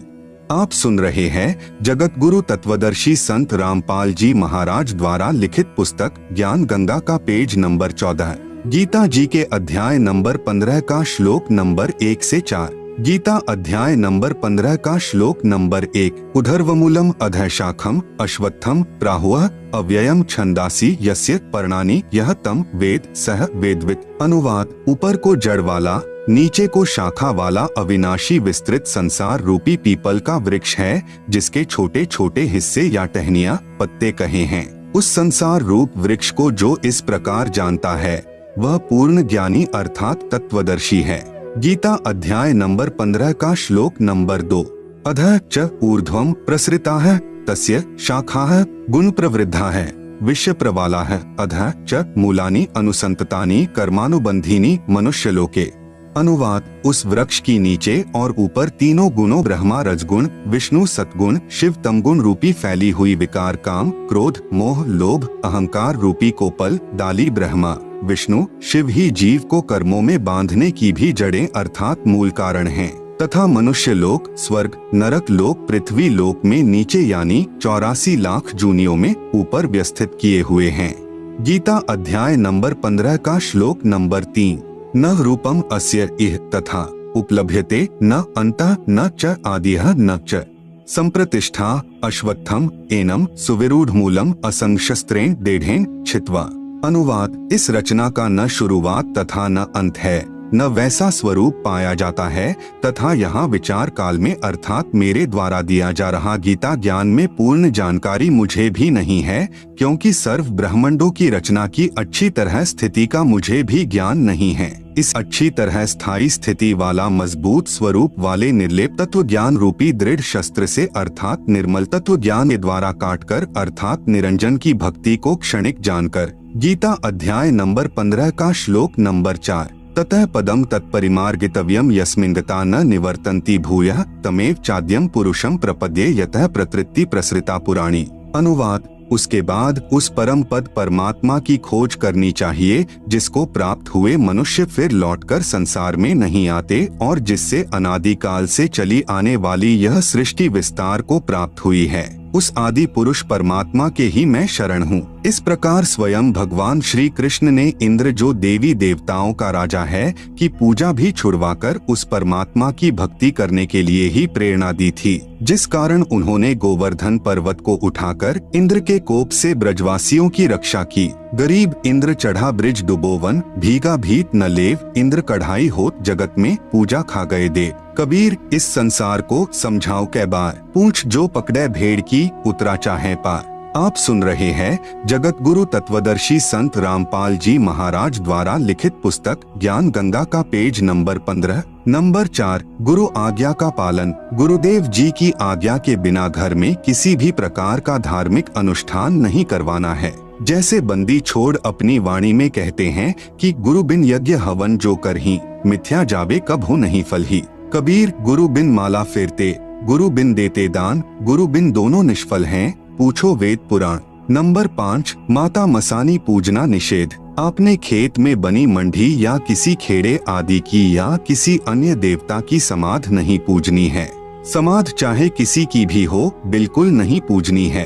A: आप सुन रहे हैं जगत गुरु तत्वदर्शी संत रामपाल जी महाराज द्वारा लिखित पुस्तक ज्ञान गंगा का पेज नंबर 14, गीता जी के अध्याय नंबर 15 का श्लोक नंबर 1 से 4। गीता अध्याय नंबर 15 का श्लोक नंबर 1। उधर्वमूलम अधः शाखम अश्वत्थम प्राहुः अव्ययम छंदासी यस्य पर्णानि यह तम वेद सह वेदवित्। अनुवाद, ऊपर को जड़ वाला, नीचे को शाखा वाला अविनाशी विस्तृत संसार रूपी पीपल का वृक्ष है, जिसके छोटे छोटे हिस्से या टहनियां, पत्ते कहे हैं। उस संसार रूप वृक्ष को जो इस प्रकार जानता है, वह पूर्ण ज्ञानी अर्थात तत्वदर्शी है। गीता अध्याय नंबर 15 का श्लोक नंबर 2। अधः च ऊर्ध्वं प्रसृताः तस्य शाखाः गुण प्रवृद्धाः विश्व प्रवालाः अधः च मूलानि अनुसंततानि कर्मानुबंधीनि मनुष्यलोके। अनुवाद, उस वृक्ष की नीचे और ऊपर तीनों गुणों ब्रह्मा रजगुण, विष्णु सतगुण, शिव तमगुण रूपी फैली हुई विकार काम, क्रोध, मोह, लोभ, अहंकार रूपी कोपल डाली ब्रह्मा, विष्णु, शिव ही जीव को कर्मों में बांधने की भी जड़ें अर्थात मूल कारण हैं, तथा मनुष्य लोक, स्वर्ग, नरक लोक, पृथ्वी लोक में नीचे यानी 84 लाख जूनियों में ऊपर व्यवस्थित किए हुए हैं। गीता अध्याय नंबर 15 का श्लोक नंबर 3। न रूपम अस्य इह तथा उपलभ्यते न अंतः न च आदिह न च संप्रतिष्ठा अश्वत्थम एनम सुविरूढ़ मूलम असंशस्त्रेण डेढ़ेन छित्वा। अनुवाद, इस रचना का न शुरुआत तथा न अंत है, न वैसा स्वरूप पाया जाता है तथा यहाँ विचार काल में अर्थात मेरे द्वारा दिया जा रहा गीता ज्ञान में पूर्ण जानकारी मुझे भी नहीं है, क्योंकि सर्व ब्रह्मांडों की रचना की अच्छी तरह स्थिति का मुझे भी ज्ञान नहीं है। इस अच्छी तरह स्थायी स्थिति वाला मजबूत स्वरूप वाले निर्लेप तत्व ज्ञान रूपी दृढ़ शस्त्र से अर्थात निर्मल तत्व ज्ञान के द्वारा काटकर अर्थात निरंजन की भक्ति को क्षणिक जानकर गीता अध्याय नंबर 15 का श्लोक नंबर 4। ततः पदम तत्परिमार्गितव्यम यस्मिंगता न निवर्तन्ति भूयः तमेव चाद्यम पुरुषम प्रपद्ये यतः प्रतृति प्रसृता पुराणी। अनुवाद, उसके बाद उस परम पद परमात्मा की खोज करनी चाहिए, जिसको प्राप्त हुए मनुष्य फिर लौटकर संसार में नहीं आते और जिससे अनादिकाल से चली आने वाली यह सृष्टि विस्तार को प्राप्त हुई है। उस आदि पुरुष परमात्मा के ही मैं शरण हूँ। इस प्रकार स्वयं भगवान श्री कृष्ण ने इंद्र, जो देवी देवताओं का राजा है, की पूजा भी छुड़वाकर उस परमात्मा की भक्ति करने के लिए ही प्रेरणा दी थी, जिस कारण उन्होंने गोवर्धन पर्वत को उठाकर इंद्र के कोप से ब्रजवासियों की रक्षा की। गरीब इंद्र चढ़ा ब्रिज डुबोवन, भीगा भीत न लेव, इंद्र कढ़ाई होत जगत में, पूजा खा गए दे। कबीर, इस संसार को समझाओ कै बार, पूछ जो पकड़े भेड़ की, उतरा चाहे पार। आप सुन रहे हैं जगत गुरु तत्वदर्शी संत रामपाल जी महाराज द्वारा लिखित पुस्तक ज्ञान गंगा का पेज नंबर 15 नंबर 4। गुरु आज्ञा का पालन। गुरुदेव जी की आज्ञा के बिना घर में किसी भी प्रकार का धार्मिक अनुष्ठान नहीं करवाना है। जैसे बंदी छोड़ अपनी वाणी में कहते हैं कि गुरु बिन यज्ञ हवन जो करही, मिथ्या जावे कभू नहीं फलही। कबीर गुरु बिन माला फेरते, गुरु बिन देते दान, गुरु बिन दोनों निष्फल हैं, पूछो वेद पुराण। नंबर 5, माता मसानी पूजना निषेध। आपने खेत में बनी मंडी या किसी खेड़े आदि की या किसी अन्य देवता की समाध नहीं पूजनी है। समाध चाहे किसी की भी हो, बिल्कुल नहीं पूजनी है।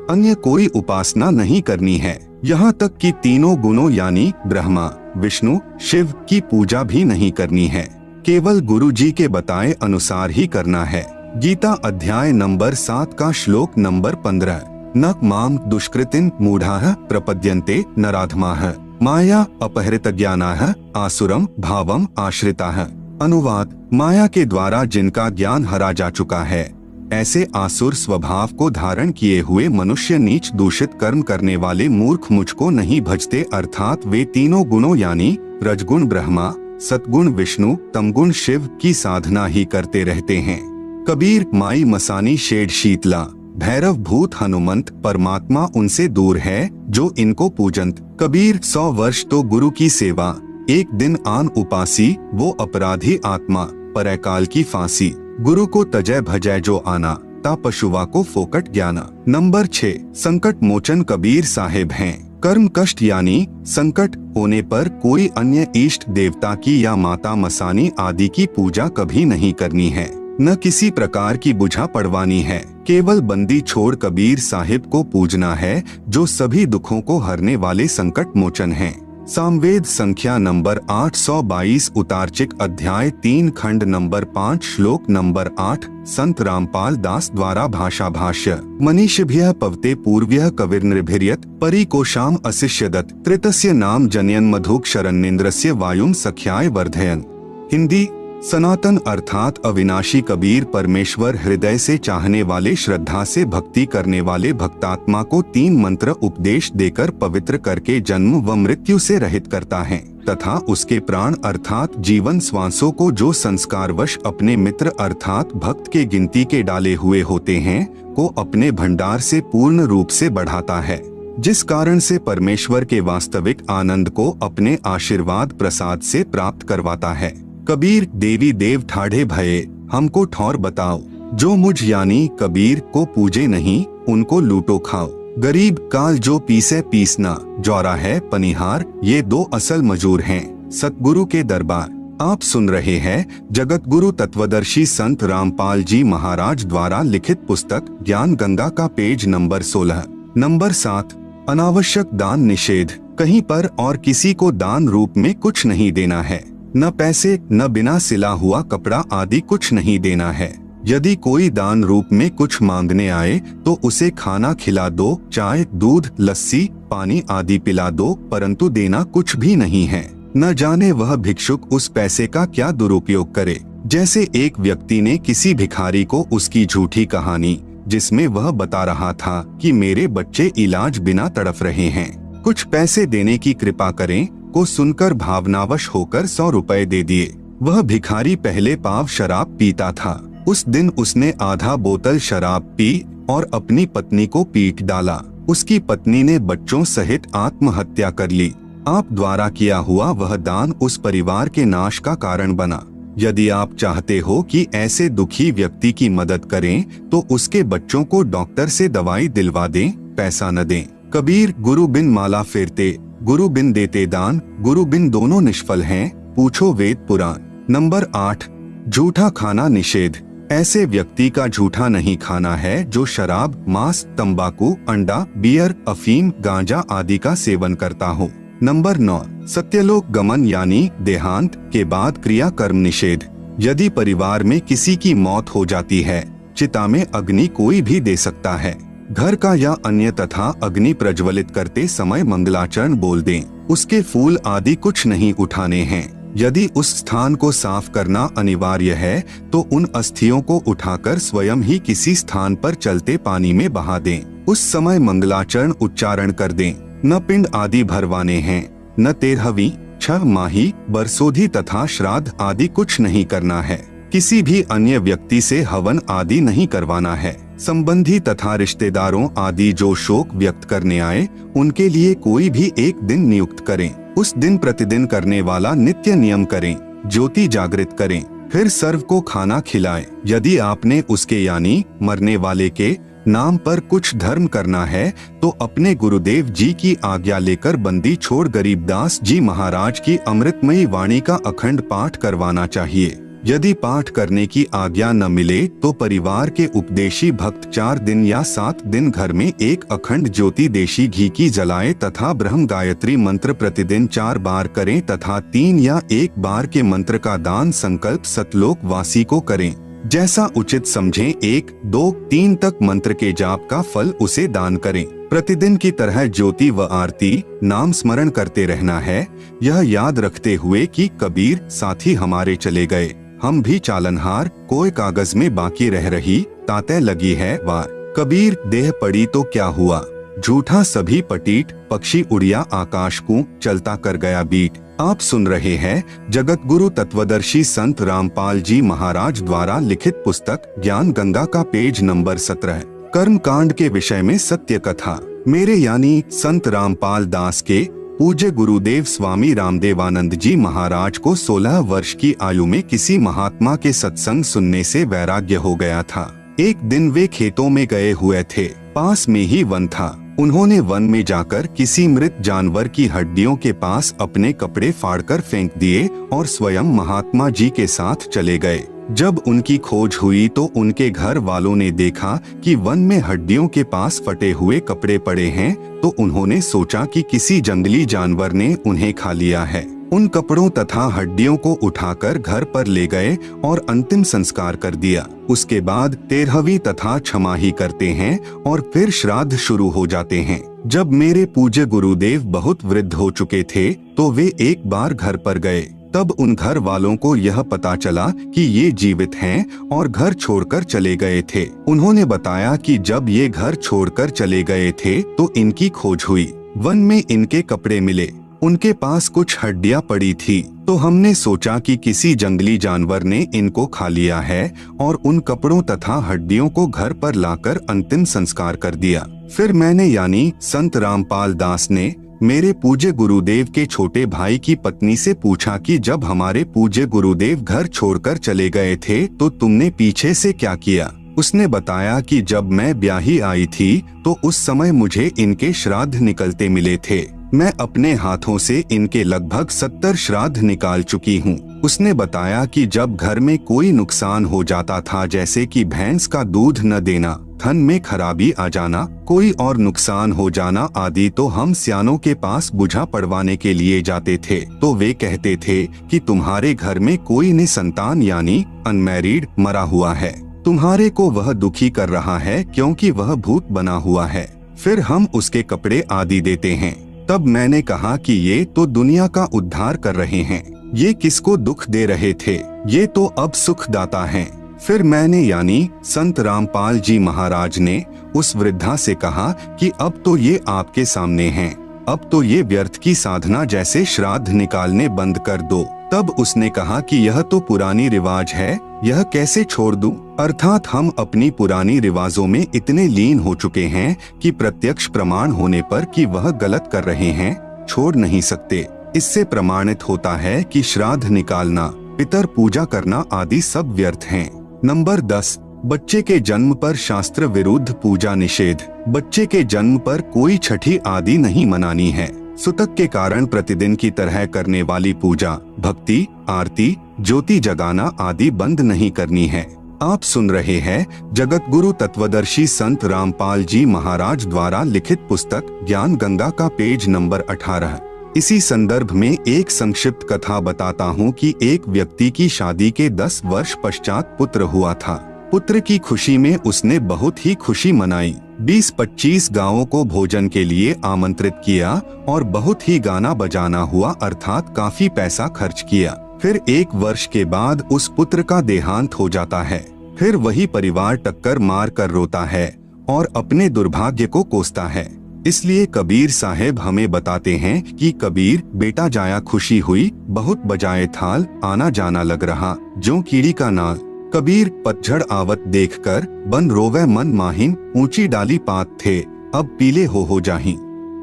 A: अन्य कोई उपासना नहीं करनी है। यहाँ तक कि तीनों गुणों यानी ब्रह्मा, विष्णु, शिव की पूजा भी नहीं करनी है। केवल गुरु जी के बताए अनुसार ही करना है। गीता अध्याय नंबर 7 का श्लोक नंबर 15। न माम दुष्कृतिन मूढ़ाः प्रपद्यन्ते नराधमाः माया अपहृत ज्ञानाः आसुरम भावम आश्रिताः। अनुवाद, माया के द्वारा जिनका ज्ञान हरा जा चुका है, ऐसे आसुर स्वभाव को धारण किए हुए मनुष्य नीच दूषित कर्म करने वाले मूर्ख मुझको नहीं भजते, अर्थात वे तीनों गुणों यानी रजगुण ब्रह्मा, सतगुण विष्णु, तमगुण शिव की साधना ही करते रहते हैं। कबीर माई मसानी शेड शीतला, भैरव भूत हनुमंत, परमात्मा उनसे दूर है जो इनको पूजंत। कबीर 100 वर्ष तो गुरु की सेवा, एक दिन आन उपासी, वो अपराधी आत्मा, परकाल की फांसी। गुरु को तजय भजय जो आना, ता पशुवा को फोकट ज्ञाना। नंबर 6, संकट मोचन कबीर साहेब हैं। कर्म कष्ट यानी संकट होने पर कोई अन्य इष्ट देवता की या माता मसानी आदि की पूजा कभी नहीं करनी है, न किसी प्रकार की बुझा पड़वानी है। केवल बंदी छोड़ कबीर साहिब को पूजना है, जो सभी दुखों को हरने वाले संकट मोचन हैं। सामवेद संख्या नंबर 822 उतारचिक अध्याय 3 खंड नंबर 5 श्लोक नंबर 8। संत रामपाल दास द्वारा भाषा भाष्य। मनीषिभ्यः पवते पूर्व्यः कविर्नृभिर्यत् परिकोशाम अशिष्यदत् त्रितस्य नाम जनयन मधुक शरण्येन्द्रस्य वायुम सख्याय वर्धयन। हिंदी, सनातन अर्थात अविनाशी कबीर परमेश्वर हृदय से चाहने वाले, श्रद्धा से भक्ति करने वाले भक्तात्मा को 3 मंत्र उपदेश देकर पवित्र करके जन्म व मृत्यु से रहित करता है, तथा उसके प्राण अर्थात जीवन श्वासों को जो संस्कारवश अपने मित्र अर्थात भक्त के गिनती के डाले हुए होते हैं, को अपने भंडार से पूर्ण रूप से बढ़ाता है, जिस कारण से परमेश्वर के वास्तविक आनंद को अपने आशीर्वाद प्रसाद से प्राप्त करवाता है। कबीर देवी देव ठाढ़े भये, हमको ठौर बताओ, जो मुझ यानी कबीर को पूजे नहीं, उनको लूटो खाओ। गरीब काल जो पीसे पीसना, जौरा है पनिहार, ये 2 असल मजूर हैं। सतगुरु के दरबार। आप सुन रहे हैं जगत गुरु तत्वदर्शी संत रामपाल जी महाराज द्वारा लिखित पुस्तक ज्ञान गंगा का पेज नंबर 16। नंबर 7, अनावश्यक दान निषेध। कहीं पर और किसी को दान रूप में कुछ नहीं देना है, न पैसे, न बिना सिला हुआ कपड़ा आदि कुछ नहीं देना है। यदि कोई दान रूप में कुछ मांगने आए तो उसे खाना खिला दो, चाय, दूध, लस्सी, पानी आदि पिला दो, परंतु देना कुछ भी नहीं है। न जाने वह भिक्षुक उस पैसे का क्या दुरुपयोग करे। जैसे एक व्यक्ति ने किसी भिखारी को उसकी झूठी कहानी, जिसमें वह बता रहा था कि मेरे बच्चे इलाज बिना तड़फ रहे हैं, कुछ पैसे देने की कृपा करें, को सुनकर भावनावश होकर 100 रुपए दे दिए। वह भिखारी पहले पाव शराब पीता था। उस दिन उसने आधा बोतल शराब पी और अपनी पत्नी को पीट डाला। उसकी पत्नी ने बच्चों सहित आत्महत्या कर ली। आप द्वारा किया हुआ वह दान उस परिवार के नाश का कारण बना। यदि आप चाहते हो कि ऐसे दुखी व्यक्ति की मदद करें तो उसके बच्चों को डॉक्टर से दवाई दिलवा दें, पैसा न दें। कबीर गुरु बिन माला फेरते, गुरु बिन देते दान, गुरु बिन दोनों निष्फल हैं, पूछो वेद पुराण। नंबर 8, झूठा खाना निषेध। ऐसे व्यक्ति का झूठा नहीं खाना है जो शराब, मांस, तंबाकू, अंडा, बियर, अफीम, गांजा आदि का सेवन करता हो। नंबर 9, सत्यलोक गमन यानी देहांत के बाद क्रिया कर्म निषेध। यदि परिवार में किसी की मौत हो जाती है, चिता में अग्नि कोई भी दे सकता है। घर का या अन्य तथा अग्नि प्रज्वलित करते समय मंगलाचरण बोल दें। उसके फूल आदि कुछ नहीं उठाने हैं। यदि उस स्थान को साफ करना अनिवार्य है तो उन अस्थियों को उठाकर स्वयं ही किसी स्थान पर चलते पानी में बहा दें। उस समय मंगलाचरण उच्चारण कर दें। न पिंड आदि भरवाने हैं, न 13वीं, 6 माही, बरसोधी तथा श्राद्ध आदि कुछ नहीं करना है। किसी भी अन्य व्यक्ति से हवन आदि नहीं करवाना है। संबंधी तथा रिश्तेदारों आदि जो शोक व्यक्त करने आए उनके लिए कोई भी एक दिन नियुक्त करें। उस दिन प्रतिदिन करने वाला नित्य नियम करें, ज्योति जागृत करें, फिर सर्व को खाना खिलाएं। यदि आपने उसके यानी मरने वाले के नाम पर कुछ धर्म करना है तो अपने गुरुदेव जी की आज्ञा लेकर बंदी छोड़ गरीबदास जी महाराज की अमृतमयी वाणी का अखंड पाठ करवाना चाहिए। यदि पाठ करने की आज्ञा न मिले तो परिवार के उपदेशी भक्त 4 दिन या 7 दिन घर में एक अखंड ज्योति देशी घी की जलाए तथा ब्रह्म गायत्री मंत्र प्रतिदिन 4 बार करें तथा 3 या 1 बार के मंत्र का दान संकल्प सतलोक वासी को करें। जैसा उचित समझें 1, 2, 3 तक मंत्र के जाप का फल उसे दान करें। प्रतिदिन की तरह ज्योति व आरती नाम स्मरण करते रहना है, यह याद रखते हुए कि कबीर साथी हमारे चले गए, हम भी चालनहार, कोई कागज में बाकी रह रही, ताते लगी है वार। कबीर देह पड़ी तो क्या हुआ, झूठा सभी पटीट, पक्षी उड़िया आकाश को चलता कर गया बीट। आप सुन रहे हैं जगत गुरु तत्वदर्शी संत रामपाल जी महाराज द्वारा लिखित पुस्तक ज्ञान गंगा का पेज नंबर 17 कर्म कांड के विषय में सत्य कथा। मेरे यानी संत रामपाल दास के पूज्य गुरुदेव स्वामी रामदेवानंद जी महाराज को 16 वर्ष की आयु में किसी महात्मा के सत्संग सुनने से वैराग्य हो गया था। एक दिन वे खेतों में गए हुए थे, पास में ही वन था। उन्होंने वन में जाकर किसी मृत जानवर की हड्डियों के पास अपने कपड़े फाड़कर फेंक दिए और स्वयं महात्मा जी के साथ चले गए। जब उनकी खोज हुई तो उनके घर वालों ने देखा कि वन में हड्डियों के पास फटे हुए कपड़े पड़े हैं, तो उन्होंने सोचा कि किसी जंगली जानवर ने उन्हें खा लिया है। उन कपड़ों तथा हड्डियों को उठाकर घर पर ले गए और अंतिम संस्कार कर दिया। उसके बाद 13वीं तथा छमाही करते हैं और फिर श्राद्ध शुरू हो जाते हैं। जब मेरे पूज्य गुरुदेव बहुत वृद्ध हो चुके थे तो वे एक बार घर पर गए। तब उन घर वालों को यह पता चला कि ये जीवित हैं और घर छोड़कर चले गए थे। उन्होंने बताया कि जब ये घर छोड़कर चले गए थे तो इनकी खोज हुई। वन में इनके कपड़े मिले, उनके पास कुछ हड्डियां पड़ी थी, तो हमने सोचा कि किसी जंगली जानवर ने इनको खा लिया है और उन कपड़ों तथा हड्डियों को घर पर लाकर अंतिम संस्कार कर दिया। फिर मैंने यानी संत रामपाल दास ने मेरे पूज्य गुरुदेव के छोटे भाई की पत्नी से पूछा कि जब हमारे पूज्य गुरुदेव घर छोड़कर चले गए थे तो तुमने पीछे से क्या किया। उसने बताया कि जब मैं ब्याही आई थी तो उस समय मुझे इनके श्राद्ध निकलते मिले थे। मैं अपने हाथों से इनके लगभग 70 श्राद्ध निकाल चुकी हूँ। उसने बताया कि जब घर में कोई नुकसान हो जाता था, जैसे कि भैंस का दूध न देना, धन में खराबी आ जाना, कोई और नुकसान हो जाना आदि, तो हम सियानों के पास बुझा पड़वाने के लिए जाते थे। तो वे कहते थे कि तुम्हारे घर में कोई निसंतान यानी अनमैरिड मरा हुआ है, तुम्हारे को वह दुखी कर रहा है क्योंकि वह भूत बना हुआ है। फिर हम उसके कपड़े आदि देते हैं। तब मैंने कहा कि ये तो दुनिया का उद्धार कर रहे हैं, ये किसको दुख दे रहे थे, ये तो अब सुखदाता हैं। फिर मैंने यानी संत रामपाल जी महाराज ने उस वृद्धा से कहा कि अब तो ये आपके सामने हैं, अब तो ये व्यर्थ की साधना जैसे श्राद्ध निकालने बंद कर दो। तब उसने कहा कि यह तो पुरानी रिवाज है, यह कैसे छोड़ दूं? अर्थात हम अपनी पुरानी रिवाजों में इतने लीन हो चुके हैं कि प्रत्यक्ष प्रमाण होने पर कि वह गलत कर रहे हैं, छोड़ नहीं सकते। इससे प्रमाणित होता है कि श्राद्ध निकालना, पितर पूजा करना आदि सब व्यर्थ हैं। नंबर 10, बच्चे के जन्म पर शास्त्र विरुद्ध पूजा निषेध। बच्चे के जन्म पर कोई छठी आदि नहीं मनानी है। सुतक के कारण प्रतिदिन की तरह करने वाली पूजा, भक्ति, आरती, ज्योति जगाना आदि बंद नहीं करनी है। आप सुन रहे हैं जगत गुरु तत्वदर्शी संत रामपाल जी महाराज द्वारा लिखित पुस्तक ज्ञान गंगा का पेज नंबर 18। इसी संदर्भ में एक संक्षिप्त कथा बताता हूँ कि एक व्यक्ति की शादी के 10 वर्ष पश्चात पुत्र हुआ था। पुत्र की खुशी में उसने बहुत ही खुशी मनाई। 20-25 गांवों को भोजन के लिए आमंत्रित किया और बहुत ही गाना बजाना हुआ, अर्थात काफी पैसा खर्च किया। फिर 1 वर्ष के बाद उस पुत्र का देहांत हो जाता है। फिर वही परिवार टक्कर मार कर रोता है और अपने दुर्भाग्य को कोसता है। इसलिए कबीर साहेब हमें बताते हैं कि कबीर बेटा जाया खुशी हुई, बहुत बजाए थाल, आना जाना लग रहा, जो कीड़ी का नाल। कबीर पतझड़ आवत देखकर बन रोवे मन माहिन, ऊंची डाली पात थे अब पीले हो जाही।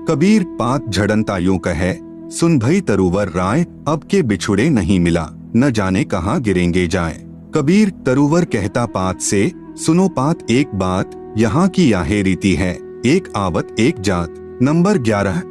A: कबीर पात झड़नता यूं कहे, सुन भई तरुवर राय, अब के बिछुड़े नहीं मिला, न जाने कहाँ गिरेंगे जाए। कबीर तरुवर कहता पात से, सुनो पात एक बात, यहाँ की याहे रीति है, एक आवत एक जात। नंबर 11,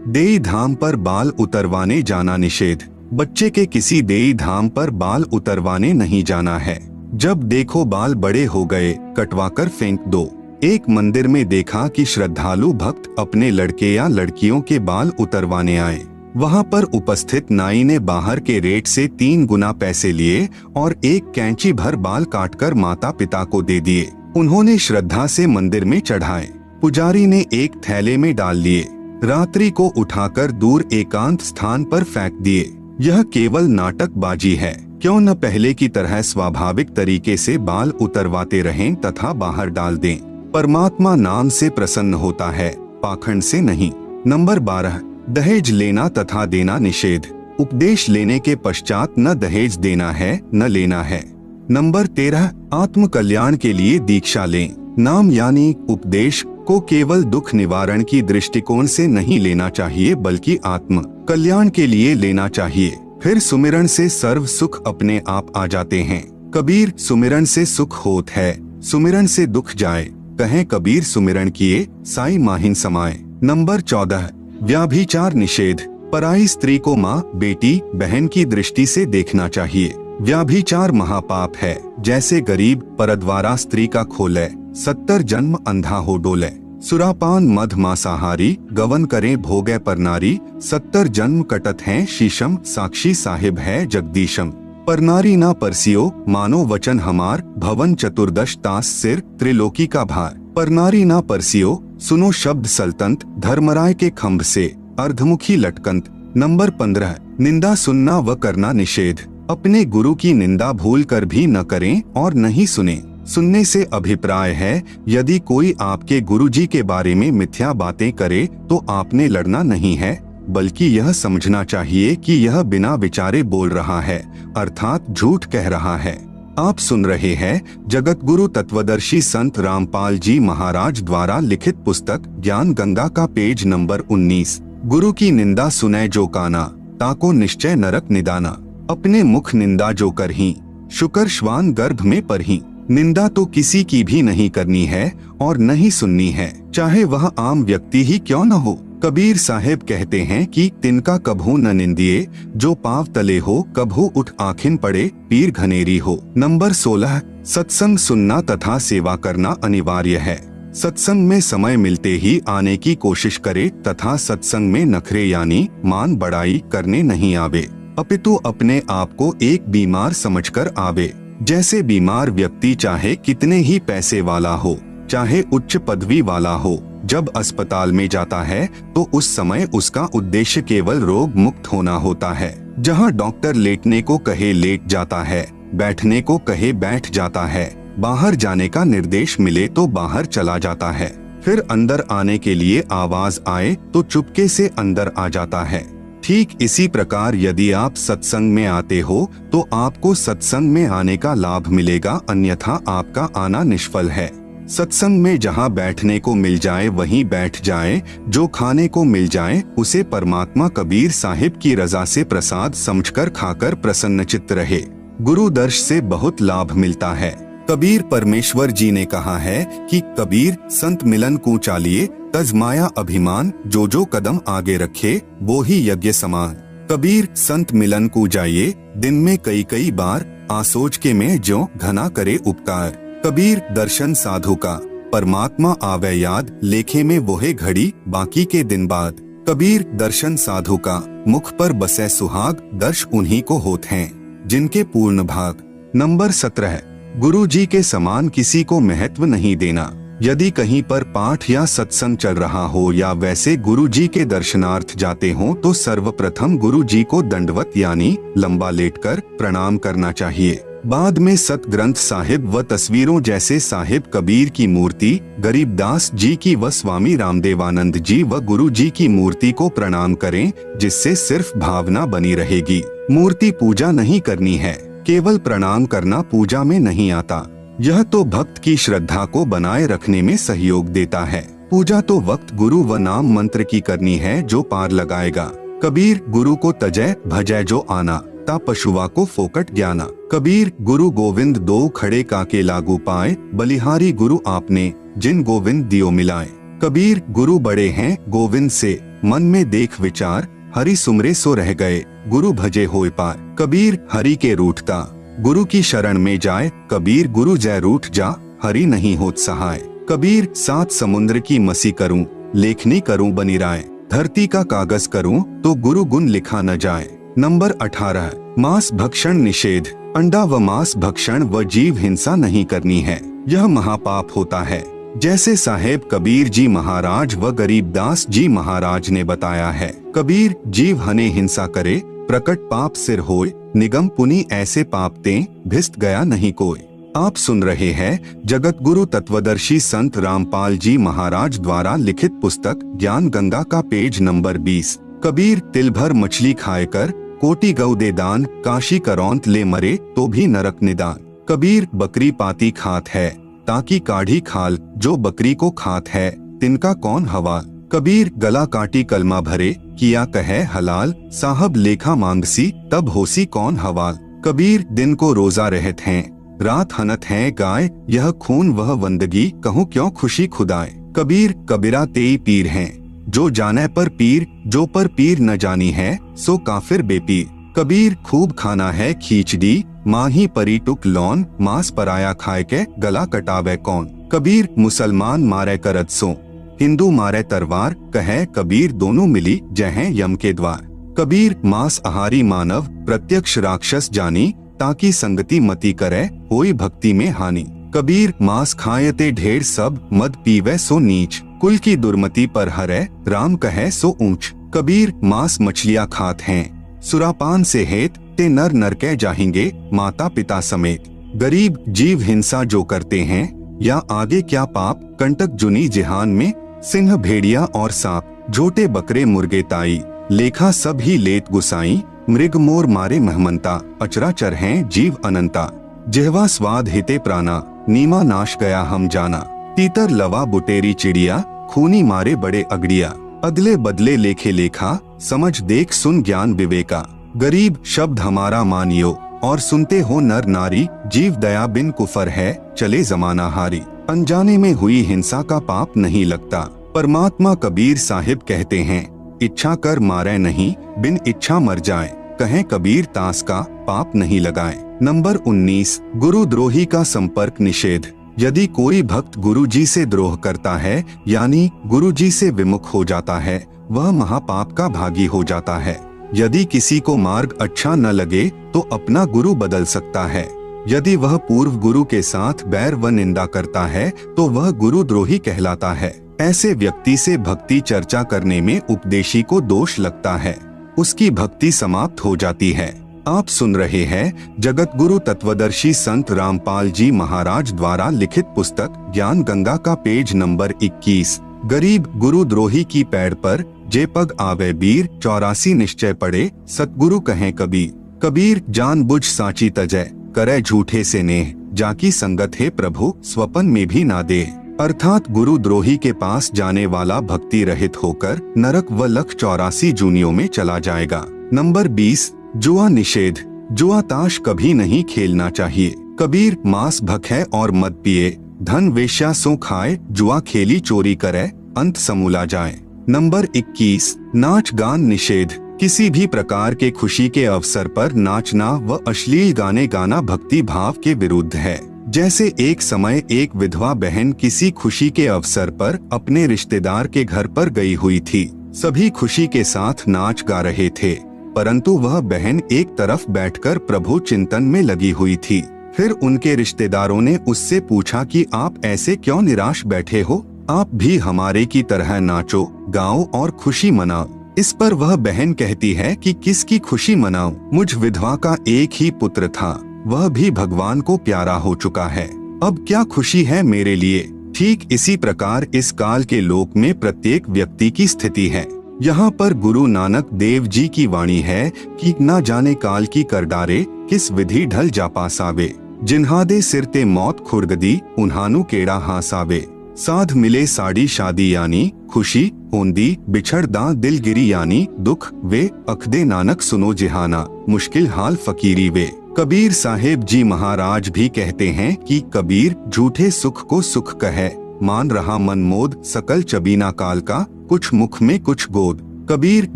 A: देई धाम पर बाल उतरवाने जाना निषेध। बच्चे के किसी देई धाम पर बाल उतरवाने नहीं जाना है। जब देखो बाल बड़े हो गए, कटवाकर फेंक दो। एक मंदिर में देखा कि श्रद्धालु भक्त अपने लड़के या लड़कियों के बाल उतरवाने आए। वहां पर उपस्थित नाई ने बाहर के रेट से 3 गुना पैसे लिए और एक कैंची भर बाल काटकर माता पिता को दे दिए। उन्होंने श्रद्धा से मंदिर में चढ़ाए। पुजारी ने एक थैले में डाल लिए। रात्रि को उठाकर दूर एकांत स्थान पर फेंक दिए। यह केवल नाटकबाजी है। क्यों न पहले की तरह स्वाभाविक तरीके से बाल उतरवाते रहें तथा बाहर डाल दें। परमात्मा नाम से प्रसन्न होता है, पाखंड से नहीं। नंबर 12, दहेज लेना तथा देना निषेध। उपदेश लेने के पश्चात न दहेज देना है न लेना है। नंबर 13, आत्म कल्याण के लिए दीक्षा लें। नाम यानी उपदेश को केवल दुख निवारण की दृष्टिकोण से नहीं लेना चाहिए, बल्कि आत्म कल्याण के लिए लेना चाहिए। फिर सुमिरन से सर्व सुख अपने आप आ जाते हैं। कबीर सुमिरन से सुख होत है, सुमिरन से दुख जाए। कहें कबीर सुमिरन किए, साई माहिन समाए। नंबर 14, व्याभिचार निषेध। पराई स्त्री को माँ, बेटी, बहन की दृष्टि से देखना चाहिए। व्याभिचार महापाप है। जैसे गरीब परद्वारा स्त्री का खोले, 70 जन्म अंधा हो डोले। सुरापान मध मांसाहारी, गवन करे भोगे पर नारी, 70 जन्म कटत हैं शीशम, साक्षी साहिब है जगदीशम। पर नारी ना परसियो, मानो वचन हमार, भवन चतुर्दश तास सिर, त्रिलोकी का भार। पर नारी ना परसियो, सुनो शब्द सल्तंत, धर्मराय के खंभ से, अर्धमुखी लटकंत। नंबर 15, निंदा सुनना व करना निषेध। अपने गुरु की निंदा भूल कर भी न करें और नहीं सुने। सुनने से अभिप्राय है, यदि कोई आपके गुरुजी के बारे में मिथ्या बातें करे तो आपने लड़ना नहीं है, बल्कि यह समझना चाहिए कि यह बिना विचारे बोल रहा है, अर्थात झूठ कह रहा है। आप सुन रहे हैं जगत गुरु तत्वदर्शी संत रामपाल जी महाराज द्वारा लिखित पुस्तक ज्ञान गंगा का पेज नंबर 19। गुरु की निंदा सुने जो काना, ताको निश्चय नरक निदाना। अपने मुख निंदा जो करही, शुकर श्वान गर्भ में परही। निंदा तो किसी की भी नहीं करनी है और नहीं सुननी है, चाहे वह आम व्यक्ति ही क्यों न हो। कबीर साहेब कहते हैं कि तिनका कभू न निंदिए, जो पाव तले हो, कभू उठ आँखिन पड़े, पीर घनेरी हो। नंबर 16, सत्संग सुनना तथा सेवा करना अनिवार्य है। सत्संग में समय मिलते ही आने की कोशिश करे तथा सत्संग में नखरे यानी मान बढ़ाई करने नहीं आवे, अपितु अपने आप को एक बीमार समझकर आवे। जैसे बीमार व्यक्ति चाहे कितने ही पैसे वाला हो, चाहे उच्च पदवी वाला हो, जब अस्पताल में जाता है तो उस समय उसका उद्देश्य केवल रोग मुक्त होना होता है। जहां डॉक्टर लेटने को कहे लेट जाता है, बैठने को कहे बैठ जाता है, बाहर जाने का निर्देश मिले तो बाहर चला जाता है, फिर अंदर आने के लिए आवाज आए तो चुपके से अंदर आ जाता है। ठीक इसी प्रकार यदि आप सत्संग में आते हो तो आपको सत्संग में आने का लाभ मिलेगा, अन्यथा आपका आना निष्फल है। सत्संग में जहाँ बैठने को मिल जाए वहीं बैठ जाए, जो खाने को मिल जाए उसे परमात्मा कबीर साहिब की रजा से प्रसाद समझकर खाकर प्रसन्नचित्त रहे। गुरु दर्श से बहुत लाभ मिलता है। कबीर परमेश्वर जी ने कहा है कि कबीर संत मिलन को चालिए, तज माया अभिमान, जो जो कदम आगे रखे वो ही यज्ञ समान। कबीर संत मिलन को जाइए, दिन में कई कई बार, आसोच के में जो घना करे उपकार। कबीर दर्शन साधु का, परमात्मा आवे याद, लेखे में वोहे घड़ी, बाकी के दिन बाद। कबीर दर्शन साधु का, मुख पर बसे सुहाग, दर्श उन्हीं को होत हैं जिनके पूर्ण भाग। नंबर 17, गुरु जी के समान किसी को महत्व नहीं देना। यदि कहीं पर पाठ या सत्संग चल रहा हो या वैसे गुरु जी के दर्शनार्थ जाते हो तो सर्वप्रथम गुरु जी को दंडवत यानी लंबा लेटकर प्रणाम करना चाहिए। बाद में सत ग्रंथ साहिब व तस्वीरों जैसे साहिब कबीर की मूर्ति, गरीबदास जी की व स्वामी रामदेवानंद जी व गुरु जी की मूर्ति को प्रणाम करें, जिससे सिर्फ भावना बनी रहेगी, मूर्ति पूजा नहीं करनी है। केवल प्रणाम करना पूजा में नहीं आता। यह तो भक्त की श्रद्धा को बनाए रखने में सहयोग देता है। पूजा तो वक्त गुरु व नाम मंत्र की करनी है जो पार लगाएगा। कबीर गुरु को तजय भजय जो आना, ता पशुआ को फोकट ज्ञाना। कबीर गुरु गोविंद दो खड़े काके लागू पाए, बलिहारी गुरु आपने जिन गोविंद दियो मिलाए। कबीर गुरु बड़े हैं गोविंद से, मन में देख विचार, हरि सुमरे सो रह गए, गुरु भजे होए पार। कबीर हरि के रूठता, गुरु की शरण में जाए, कबीर गुरु जय रूठ जा, हरि नहीं होत सहाय। कबीर सात समुद्र की मसी करूं, लेखनी करूं बनी राय, धरती का कागज करूं तो गुरु गुण लिखा न जाए। नंबर 18, मांस भक्षण निषेध। अंडा व मांस भक्षण व जीव हिंसा नहीं करनी है, यह महापाप होता है। जैसे साहेब कबीर जी महाराज व गरीबदास जी महाराज ने बताया है। कबीर जीव हने हिंसा करे, प्रकट पाप सिर होए, निगम पुनि ऐसे पाप ते, भिस्त गया नहीं कोई। आप सुन रहे हैं जगत गुरु तत्वदर्शी संत रामपाल जी महाराज द्वारा लिखित पुस्तक ज्ञान गंगा का पेज नंबर 20। कबीर तिल भर मछली खाए कर, कोटि गौ दे दान, काशी करौंत ले मरे तो भी नरक निदान। कबीर बकरी पाती खात है, ताकि काढ़ी खाल, जो बकरी को खात है तिनका कौन हवाल। कबीर गला काटी कलमा भरे, किया कहे हलाल, साहब लेखा मांगसी तब होसी कौन हवाल। कबीर दिन को रोजा रहत हैं, रात हनत है गाय, यह खून वह वंदगी, कहूँ क्यों खुशी खुदाए। कबीर कबीरा तेई पीर हैं, जो जाने पर पीर, जो पर पीर न जानी है सो काफिर बेपीर। कबीर खूब खाना है खींचड़ी, माही परी टुक लौन, मांस पराया खाए के गला कटावे कौन। कबीर मुसलमान मारे करत सो, हिंदू मारे तरवार, कहे कबीर दोनों मिली जहें यम के द्वार। कबीर मांस आहारी मानव, प्रत्यक्ष राक्षस जानी, ताकि संगति मति करे, होई भक्ति में हानि। कबीर मांस खायते ढेर सब, मद पीवे सो नीच, कुल की दुर्मति पर हरे, राम कहे सो ऊंच। कबीर मांस मछलियाँ खात हैं, सुरापान से हेत, ते नर नरके जाएंगे माता पिता समेत। गरीब जीव हिंसा जो करते हैं, या आगे क्या पाप, कंटक जुनी जिहान में, सिंह भेड़िया और सांप, झोटे बकरे मुर्गे ताई, लेखा सब ही लेत गुसाई, मृग मोर मारे महमंता, अचराचर हैं जीव अनंता। जिह्वा स्वाद हिते प्राणा, नीमा नाश गया हम जाना, तीतर लवा बुटेरी चिड़िया, खूनी मारे बड़े अगड़िया। अदले बदले लेखे लेखा, समझ देख सुन ज्ञान विवेका। गरीब शब्द हमारा मानियो, और सुनते हो नर नारी, जीव दया बिन कुफर है, चले जमाना हारी। अनजाने में हुई हिंसा का पाप नहीं लगता। परमात्मा कबीर साहिब कहते हैं, इच्छा कर मारे नहीं, बिन इच्छा मर जाए, कहें कबीर तास का पाप नहीं लगाए। नंबर 19, गुरुद्रोही का संपर्क निषेध। यदि कोई भक्त गुरुजी से द्रोह करता है, यानी गुरुजी से विमुख हो जाता है, वह महापाप का भागी हो जाता है। यदि किसी को मार्ग अच्छा न लगे तो अपना गुरु बदल सकता है। यदि वह पूर्व गुरु के साथ बैर व निंदा करता है तो वह गुरुद्रोही कहलाता है। ऐसे व्यक्ति से भक्ति चर्चा करने में उपदेशी को दोष लगता है, उसकी भक्ति समाप्त हो जाती है। आप सुन रहे हैं जगत गुरु तत्वदर्शी संत रामपाल जी महाराज द्वारा लिखित पुस्तक ज्ञान गंगा का पेज नंबर 21। गरीब गुरुद्रोही की पैड़ पर जे पग आवे बीर, 84 निश्चय पड़े, सतगुरु कहें कबीर। कबीर जानबूझ साची तजय, करे झूठे से नेह, जाकी संगत है प्रभु, स्वपन में भी ना दे। अर्थात गुरुद्रोही के पास जाने वाला भक्ति रहित होकर नरक व लख 84 जूनियों में चला जाएगा। नंबर 20, जुआ निषेध। जुआ ताश कभी नहीं खेलना चाहिए। कबीर मांस भखे और मद पिए, धन वेश्या सो खाए, जुआ खेली चोरी करे, अंत समूला जाए। नंबर 21, नाच गान निषेध। किसी भी प्रकार के खुशी के अवसर पर नाचना व अश्लील गाने गाना भक्ति भाव के विरुद्ध है। जैसे एक समय एक विधवा बहन किसी खुशी के अवसर पर अपने रिश्तेदार के घर पर गई हुई थी। सभी खुशी के साथ नाच गा रहे थे, परंतु वह बहन एक तरफ बैठकर प्रभु चिंतन में लगी हुई थी। फिर उनके रिश्तेदारों ने उससे पूछा कि आप ऐसे क्यों निराश बैठे हो, आप भी हमारे की तरह नाचो, गाओ और खुशी मनाओ। इस पर वह बहन कहती है कि किसकी खुशी मनाऊं, मुझ विधवा का एक ही पुत्र था, वह भी भगवान को प्यारा हो चुका है, अब क्या खुशी है मेरे लिए। ठीक इसी प्रकार इस काल के लोक में प्रत्येक व्यक्ति की स्थिति है। यहाँ पर गुरु नानक देव जी की वाणी है कि ना जाने काल की कर डारे, किस विधि ढल जा पासावे, जिन्हा दे सिर ते मौत खुरगदी, उन्हानु केड़ा हासावे, साध मिले साड़ी शादी यानी खुशी होंदी, बिछड़दा दिल गिरी यानी दुख वे, अखदे नानक सुनो जिहाना, मुश्किल हाल फकीरी वे। कबीर साहेब जी महाराज भी कहते हैं कि कबीर झूठे सुख को सुख कहे, मान रहा मन मोद, सकल चबीना काल का, कुछ मुख में कुछ गोद। कबीर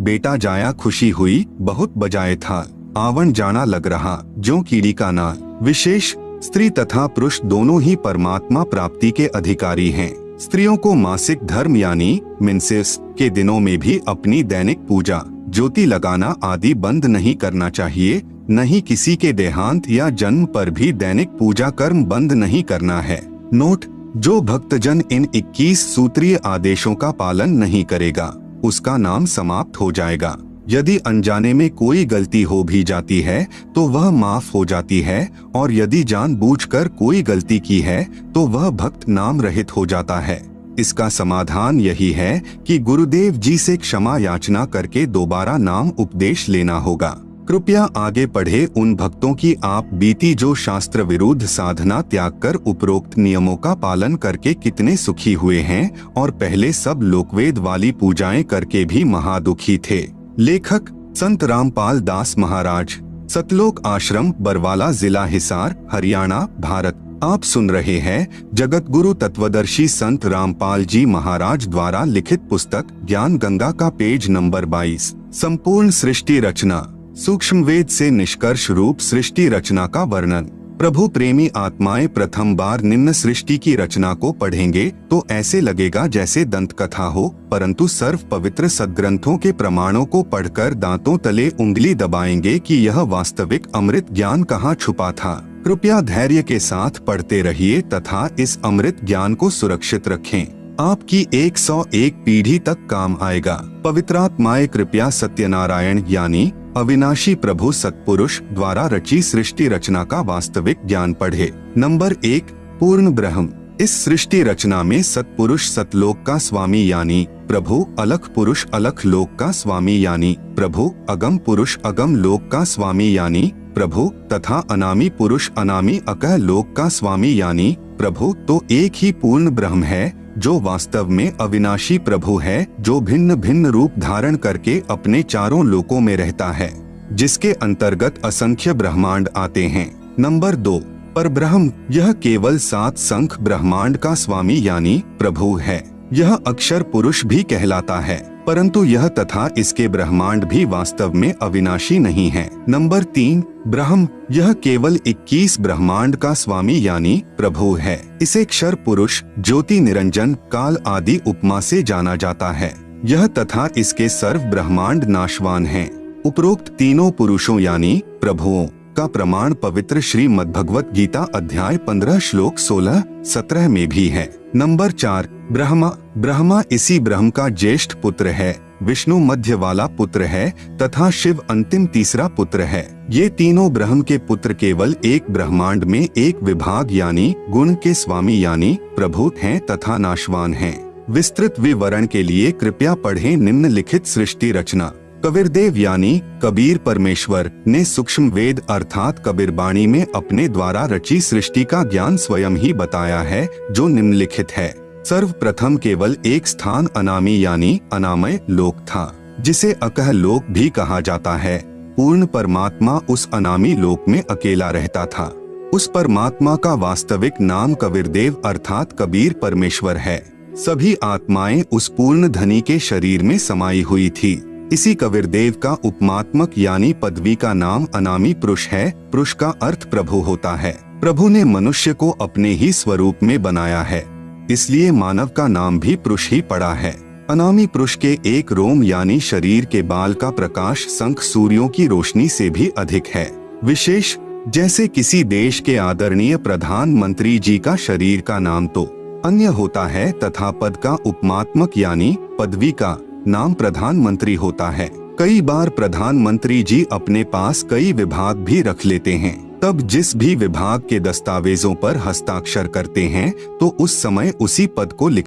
A: बेटा जाया खुशी हुई, बहुत बजाए था, आवन जाना लग रहा, जो कीड़ी का नाल। विशेष स्त्री तथा पुरुष दोनों ही परमात्मा प्राप्ति के अधिकारी हैं। स्त्रियों को मासिक धर्म यानी मेंसेस के दिनों में भी अपनी दैनिक पूजा, ज्योति लगाना आदि बंद नहीं करना चाहिए। नहीं किसी के देहांत या जन्म पर भी दैनिक पूजा कर्म बंद नहीं करना है। नोट: जो भक्तजन इन 21 सूत्रीय आदेशों का पालन नहीं करेगा, उसका नाम समाप्त हो जाएगा। यदि अनजाने में कोई गलती हो भी जाती है तो वह माफ हो जाती है, और यदि जानबूझकर कोई गलती की है तो वह भक्त नाम रहित हो जाता है। इसका समाधान यही है कि गुरुदेव जी से क्षमा याचना करके दोबारा नाम उपदेश लेना होगा। कृपया आगे पढ़े उन भक्तों की आप बीती जो शास्त्र विरुद्ध साधना त्याग कर उपरोक्त नियमों का पालन करके कितने सुखी हुए हैं, और पहले सब लोकवेद वाली पूजाएं करके भी महादुखी थे। लेखक संत रामपाल दास महाराज, सतलोक आश्रम, बरवाला, जिला हिसार, हरियाणा, भारत। आप सुन रहे हैं जगत गुरु तत्वदर्शी संत रामपाल जी महाराज द्वारा लिखित पुस्तक ज्ञान गंगा का पेज नंबर 22। संपूर्ण सृष्टि रचना, सूक्ष्म वेद से निष्कर्ष रूप सृष्टि रचना का वर्णन। प्रभु प्रेमी आत्माएं प्रथम बार निम्न सृष्टि की रचना को पढ़ेंगे तो ऐसे लगेगा जैसे दंत कथा हो, परंतु सर्व पवित्र सद्ग्रंथों के प्रमाणों को पढ़कर दांतों तले उंगली दबाएंगे कि यह वास्तविक अमृत ज्ञान कहाँ छुपा था। कृपया धैर्य के साथ पढ़ते रहिए तथा इस अमृत ज्ञान को सुरक्षित रखें। आपकी 101 पीढ़ी तक काम आएगा। पवित्रात्माएं कृपया सत्यनारायण यानी अविनाशी प्रभु सत्पुरुष द्वारा रची सृष्टि रचना का वास्तविक ज्ञान पढ़े। नंबर 1, पूर्ण ब्रह्म। इस सृष्टि रचना में सत्पुरुष सतलोक का स्वामी यानी प्रभु, अलख पुरुष अलख लोक का स्वामी यानी प्रभु, अगम पुरुष अगम लोक का स्वामी यानी प्रभु, तथा अनामी पुरुष अनामी अकह लोक का स्वामी यानी प्रभु, तो एक ही पूर्ण ब्रह्म है जो वास्तव में अविनाशी प्रभु है, जो भिन्न भिन्न रूप धारण करके अपने चारों लोकों में रहता है, जिसके अंतर्गत असंख्य ब्रह्मांड आते हैं। नंबर 2, परब्रह्म। यह केवल 7 संख ब्रह्मांड का स्वामी यानी प्रभु है। यह अक्षर पुरुष भी कहलाता है, परंतु यह तथा इसके ब्रह्मांड भी वास्तव में अविनाशी नहीं है। नंबर 3, ब्रह्म। यह केवल 21 ब्रह्मांड का स्वामी यानी प्रभु है। इसे क्षर पुरुष, ज्योति निरंजन, काल आदि उपमा से जाना जाता है। यह तथा इसके सर्व ब्रह्मांड नाशवान हैं। उपरोक्त तीनों पुरुषों यानी प्रभुओं का प्रमाण पवित्र श्रीमद् भगवत गीता अध्याय 15 श्लोक 16-17 में भी है। नंबर 4, ब्रह्मा। ब्रह्मा इसी ब्रह्म का ज्येष्ठ पुत्र है, विष्णु मध्य वाला पुत्र है तथा शिव अंतिम तीसरा पुत्र है। ये तीनों ब्रह्म के पुत्र केवल एक ब्रह्मांड में एक विभाग यानी गुण के स्वामी यानी प्रभु हैं तथा नाशवान हैं। विस्तृत विवरण के लिए कृपया पढ़ें निम्नलिखित सृष्टि रचना। कबीरदेव यानी कबीर परमेश्वर ने सूक्ष्म वेद अर्थात कबीरबाणी में अपने द्वारा रची सृष्टि का ज्ञान स्वयं ही बताया है, जो निम्नलिखित है। सर्वप्रथम केवल एक स्थान अनामी यानी अनामय लोक था, जिसे अकह लोक भी कहा जाता है। पूर्ण परमात्मा उस अनामी लोक में अकेला रहता था। उस परमात्मा का वास्तविक नाम कबीरदेव अर्थात कबीर परमेश्वर है। सभी आत्माएं उस पूर्ण धनी के शरीर में समाई हुई थी। इसी कबीरदेव का उपमात्मक यानी पदवी का नाम अनामी पुरुष है। पुरुष का अर्थ प्रभु होता है। प्रभु ने मनुष्य को अपने ही स्वरूप में बनाया है, इसलिए मानव का नाम भी पुरुष ही पड़ा है। अनामी पुरुष के एक रोम यानी शरीर के बाल का प्रकाश संख सूर्यों की रोशनी से भी अधिक है। विशेष जैसे किसी देश के आदरणीय प्रधानमंत्री जी का शरीर का नाम तो अन्य होता है तथा पद का उपमात्मक यानी पदवी का नाम प्रधानमंत्री होता है। कई बार प्रधानमंत्री जी अपने पास कई विभाग भी रख लेते हैं। तब जिस भी विभाग के दस्तावेजों पर हस्ताक्षर करते हैं तो उस समय उसी पद को